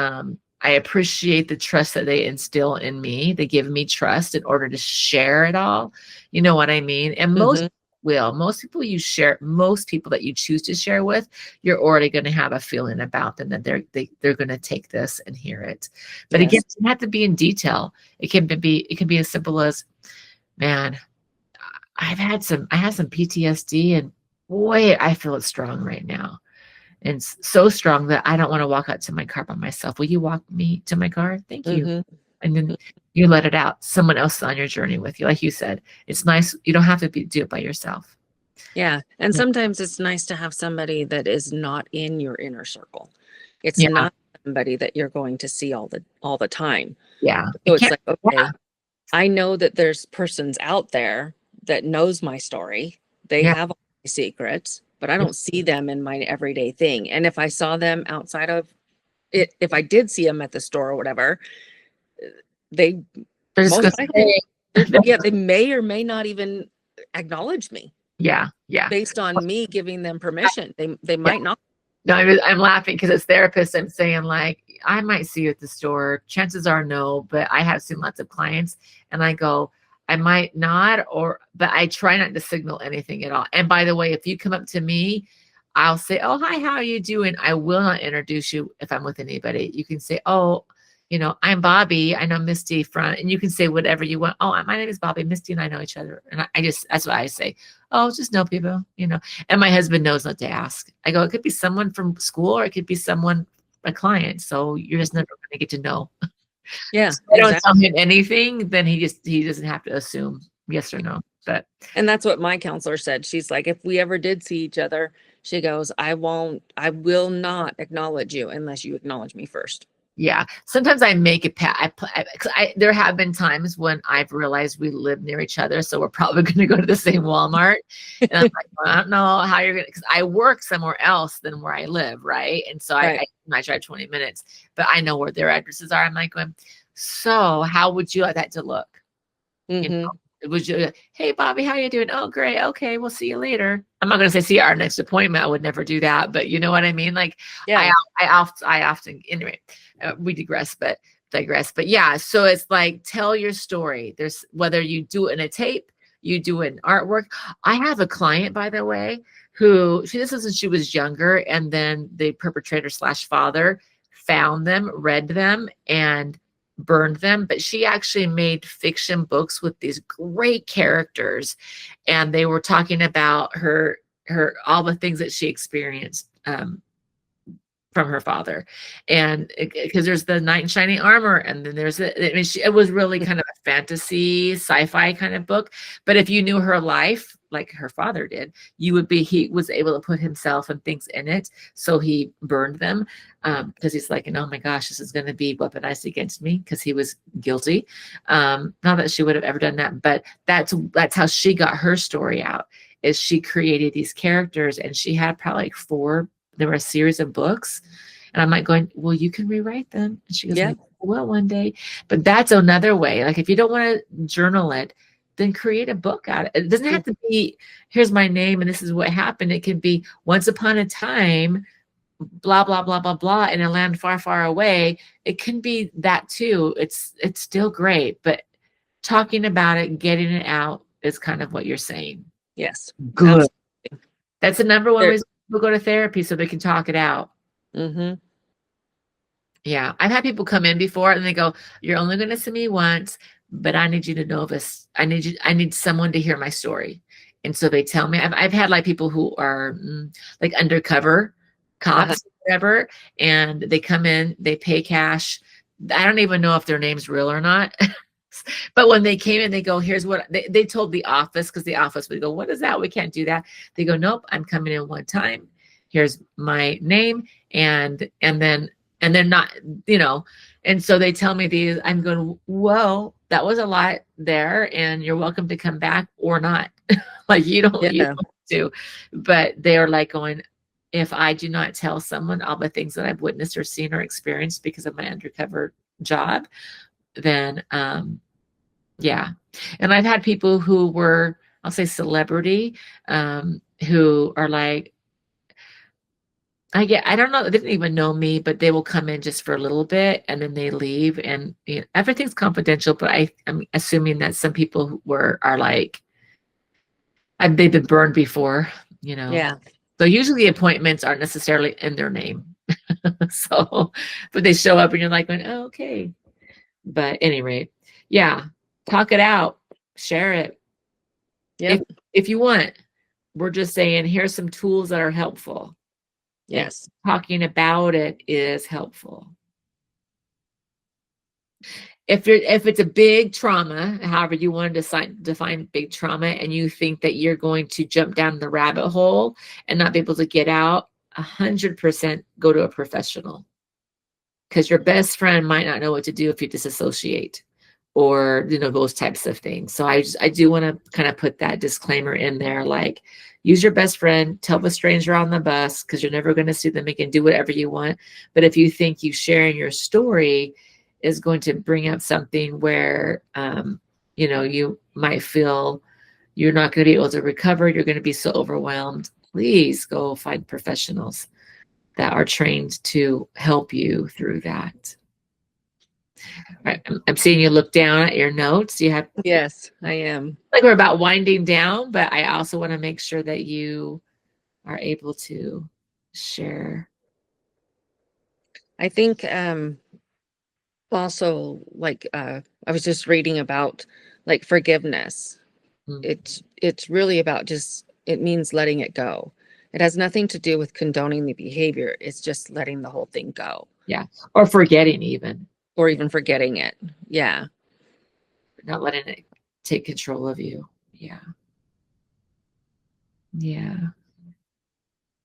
appreciate the trust that they instill in me. They give me trust in order to share it all. You know what I mean? And Mhm. most people you share, most people that you choose to share with, you're already going to have a feeling about them that they're going to take this and hear it. But again, Yes. it doesn't have to be in detail. It can be as simple as, man, I have some PTSD, and boy, I feel it strong right now. And so strong that I don't want to walk out to my car by myself. Will you walk me to my car? Thank you. Mhm. And then you let it out. Someone else is on your journey with you. Like you said, it's nice. You don't have to do it by yourself. Yeah. And Yeah. sometimes it's nice to have somebody that is not in your inner circle. It's Yeah. not somebody that you're going to see all the time. Yeah. So It it's can't. like, Yeah. okay, I know that there's persons out there that knows my story. They Yeah. have all my secrets, but I don't see them in my everyday thing. And if I saw them outside of it, if I did see them at the store or whatever, they They're just most going to likely, say, yeah, they may or may not even acknowledge me. Yeah. Yeah. based on me giving them permission. They Yeah. might not. No, I'm laughing because as therapists, I'm saying like, I might see you at the store. Chances are no, but I have seen lots of clients and I go, I might not, but I try not to signal anything at all. And by the way, if you come up to me, I'll say, oh, hi, how are you doing? I will not introduce you if I'm with anybody. You can say, oh, I'm Bobbi. I know Misty and you can say whatever you want. Oh, my name is Bobbi. Misty and I know each other. And that's what I say. Oh, just know people. And my husband knows not to ask. I go, it could be someone from school or it could be a client. So you're just never going to get to know. Yeah, So I don't exactly. tell him anything, then he doesn't have to assume yes or no. But And that's what my counselor said. She's like, if we ever did see each other, she goes, I will not acknowledge you unless you acknowledge me first. yeah, sometimes I make it there have been times when I've realized we live near each other, so we're probably going to go to the same Walmart. And I'm like, well, I don't know how you're going to, because I work somewhere else than where I live, right? And so Right. I might drive 20 minutes, but I know where their addresses are. I'm like going, so how would you like that to look? You Mm-hmm. know, it was just, hey, Bobbi, how you doing? Oh, great. Okay, we'll see you later. I'm not going to say see you at our next appointment. I would never do that, but you know what I mean? Like, Yeah. I often, anyway, we digress. But yeah, so it's like, tell your story. There's whether you do it in a tape, you do it in artwork. I have a client, by the way, who she this was when she was younger, and then the perpetrator / father found them, read them, and burned them. But she actually made fiction books with these great characters, and they were talking about her all the things that she experienced from her father. And because there's the knight in shining armor, and then it was really kind of a fantasy sci-fi kind of book. But if you knew her life like her father did, he was able to put himself and things in it, so he burned them, because he's like, oh my gosh, this is going to be weaponized against me, because he was guilty. Not that she would have ever done that, but that's how she got her story out, is she created these characters, and she had probably like there were a series of books, and I'm like going, well, you can rewrite them. And she goes, Yeah. maybe I will one day. But that's another way. Like, if you don't want to journal it, then create a book out of it. It doesn't have to be, here's my name and this is what happened. It could be once upon a time, blah, blah, blah, blah, blah, in a land far, far away. It can be that too. It's still great, but talking about it, getting it out is kind of what you're saying. Yes. Good. Absolutely. That's the number one reason people go to therapy, so they can talk it out. Mm-hmm. Yeah. I've had people come in before and they go, you're only going to see me once, but I need you to know this. I need someone to hear my story. And so they tell me, I've had like people who are like undercover cops, whatever, and they come in, they pay cash. I don't even know if their name's real or not. But when they came in, they go, here's what they told the office, because the office would go, what is that? We can't do that. They go, nope, I'm coming in one time. Here's my name. And then, and they're not, and so they tell me these, I'm going, whoa, that was a lot there. And you're welcome to come back or not. Like, you don't have to, but they're like going, if I do not tell someone all the things that I've witnessed or seen or experienced because of my undercover job, then yeah. And I've had people who were, I'll say celebrity, who are like, I don't know, they didn't even know me, but they will come in just for a little bit and then they leave, and everything's confidential, but I'm assuming that some people are like, they've been burned before, Yeah. So usually appointments aren't necessarily in their name. So, but they show up and you're like, oh, okay. But at any rate, yeah, talk it out, share it. Yep. If you want. We're just saying, here's some tools that are helpful. Yes. Talking about it is helpful. If it's a big trauma, however you want to define big trauma, and you think that you're going to jump down the rabbit hole and not be able to get out, 100% go to a professional, because your best friend might not know what to do if you disassociate, or those types of things. So I do want to kind of put that disclaimer in there, like, use your best friend, tell the stranger on the bus, because you're never going to see them again. Do whatever you want. But if you think you sharing your story is going to bring up something where you might feel you're not going to be able to recover. You're going to be so overwhelmed. Please go find professionals that are trained to help you through that. Right. I'm seeing you look down at your notes. You have, Yes, I am. like, we're about winding down, but I also want to make sure that you are able to share. I think also, like, I was just reading about like forgiveness. Mm, It's really about just, it means letting it go. It has nothing to do with condoning the behavior. It's just letting the whole thing go, yeah. Or forgetting even. or Yeah. even forgetting it. Yeah. Not letting it take control of you. Yeah. Yeah.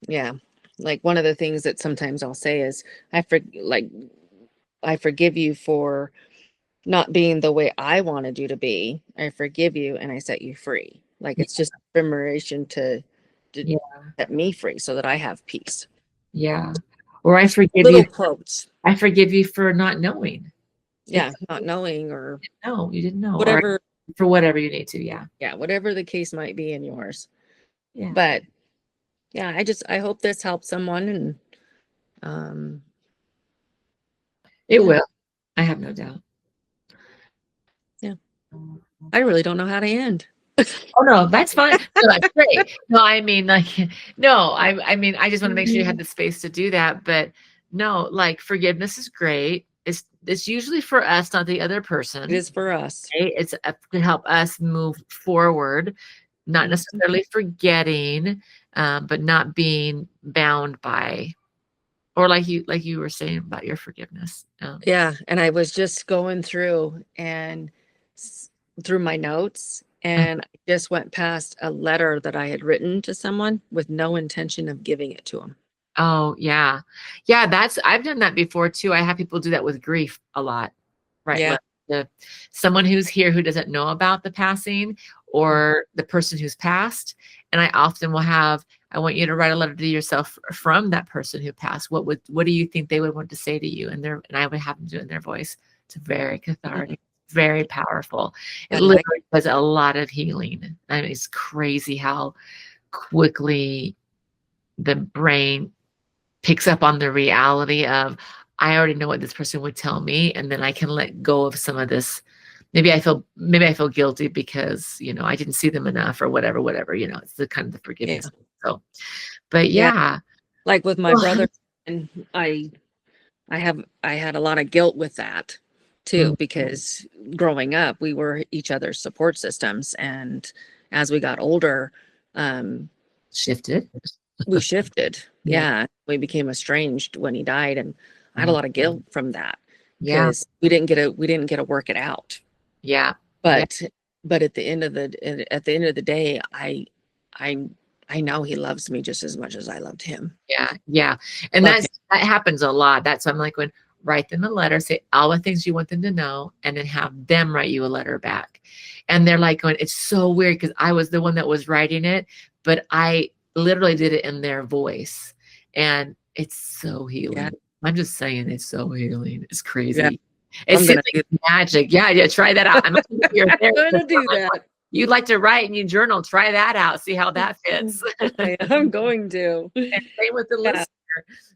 Yeah. Like one of the things that sometimes I'll say is, like, I forgive you for not being the way I wanted you to be. I forgive you and I set you free. Like Yeah. it's just permission to Yeah. set me free so that I have peace. Yeah. Or I Just forgive little you. quotes. I forgive you for not knowing. It's Yeah, not knowing or no, you didn't know. Or whatever. for whatever you need to. Yeah. Yeah, whatever the case might be in yours. Yeah. But yeah, I hope this helps someone, and um It yeah, will. I have no doubt. yeah. I really don't know how to end. Oh no, that's fine. No, that's great. No, I mean, like, no, I mean, I just want to make sure you have the space to do that. But no, like, forgiveness is great. It's usually for us, not the other It person. is for us. Right? It's to help us move forward, not Mhm. necessarily forgetting, but not being bound by, or like you were saying about your forgiveness. Yeah, and I was just going through and through my notes, Uh, and I just went past a letter that I had written to someone with no intention of giving it to him. oh yeah, yeah. I've done that before too. I have people do that with grief a lot. Right. Yeah. Like someone who's here who doesn't know about the passing or the person who's passed. And I often will have, I want you to write a letter to yourself from that person who passed. What do you think they would want to say to you? And I would have them do it in their voice. It's very Mhm. cathartic, very powerful. It I like literally does a lot of healing. I mean, it's crazy how quickly the brain picks up on the reality of, I already know what this person would tell me, and then I can let go of some of this. Maybe I feel guilty because, I didn't see them enough or whatever, it's the kind of the yeah. forgiveness. So, but Yeah. yeah. Like with my Well, brother, and I had a lot of guilt with that mm, too, because growing up we were each other's support systems, and as we got older, um shifted. we shifted. Yeah. Yeah, we became estranged when he died, and I had a Mm, lot of guilt from that yeah. because we didn't get to work it out. Yeah. Yeah. But at the end of the day, I I know he loves me just as much as I loved him. Yeah. Yeah. And Love him. that happens a lot. That's I'm like, when write them a letter, say all the things you want them to know, and then have them write you a letter back. And they're like going, it's so weird because I was the one that was writing it, but I literally did it in their voice. And it's so Yeah, healing. I'm just saying, it's so healing. It's yeah. crazy. It I'm seems gonna like magic. Yeah, yeah, try that out. I'm actually your gonna therapist. do that. You like to write and you journal. Try that out. See how that fits. I am going to. And same with the Yeah,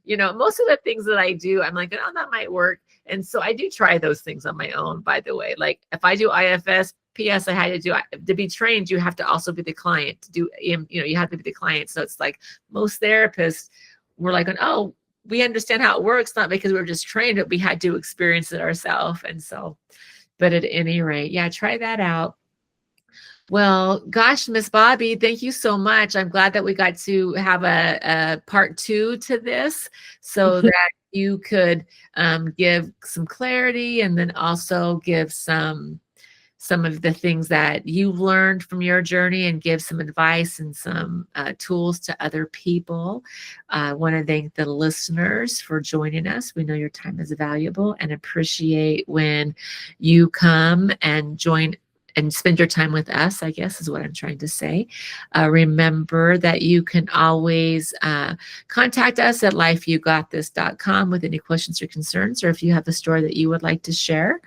listener. Most of the things that I do, I'm like, oh, that might work. And so I do try those things on my own, by the way. Like if I do IFS, PS, I had to do to be trained, you have to also be the client to do, you have to be the client. So it's like most therapists were like, oh, we understand how it works, not because we were just trained, but we had to experience it ourselves. And so, but at any rate, yeah, try that out. Well, gosh, Miss Bobbi, thank you so much. I'm glad that we got to have a part 2 to this so that you could give some clarity and then also give some of the things that you've learned from your journey and give some advice and some tools to other people. I want to thank the listeners for joining us. We know your time is valuable and appreciate when you come and join and spend your time with us, I guess is what I'm trying to say. Remember that you can always contact us at lifeyougotthis.com with any questions or concerns, or if you have a story that you would like to share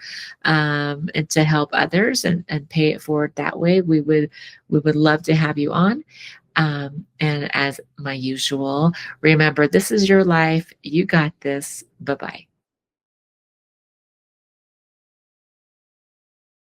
and to help others and pay it forward that way. We would love to have you on. And as my usual, remember, this is your life. You got this. Bye-bye.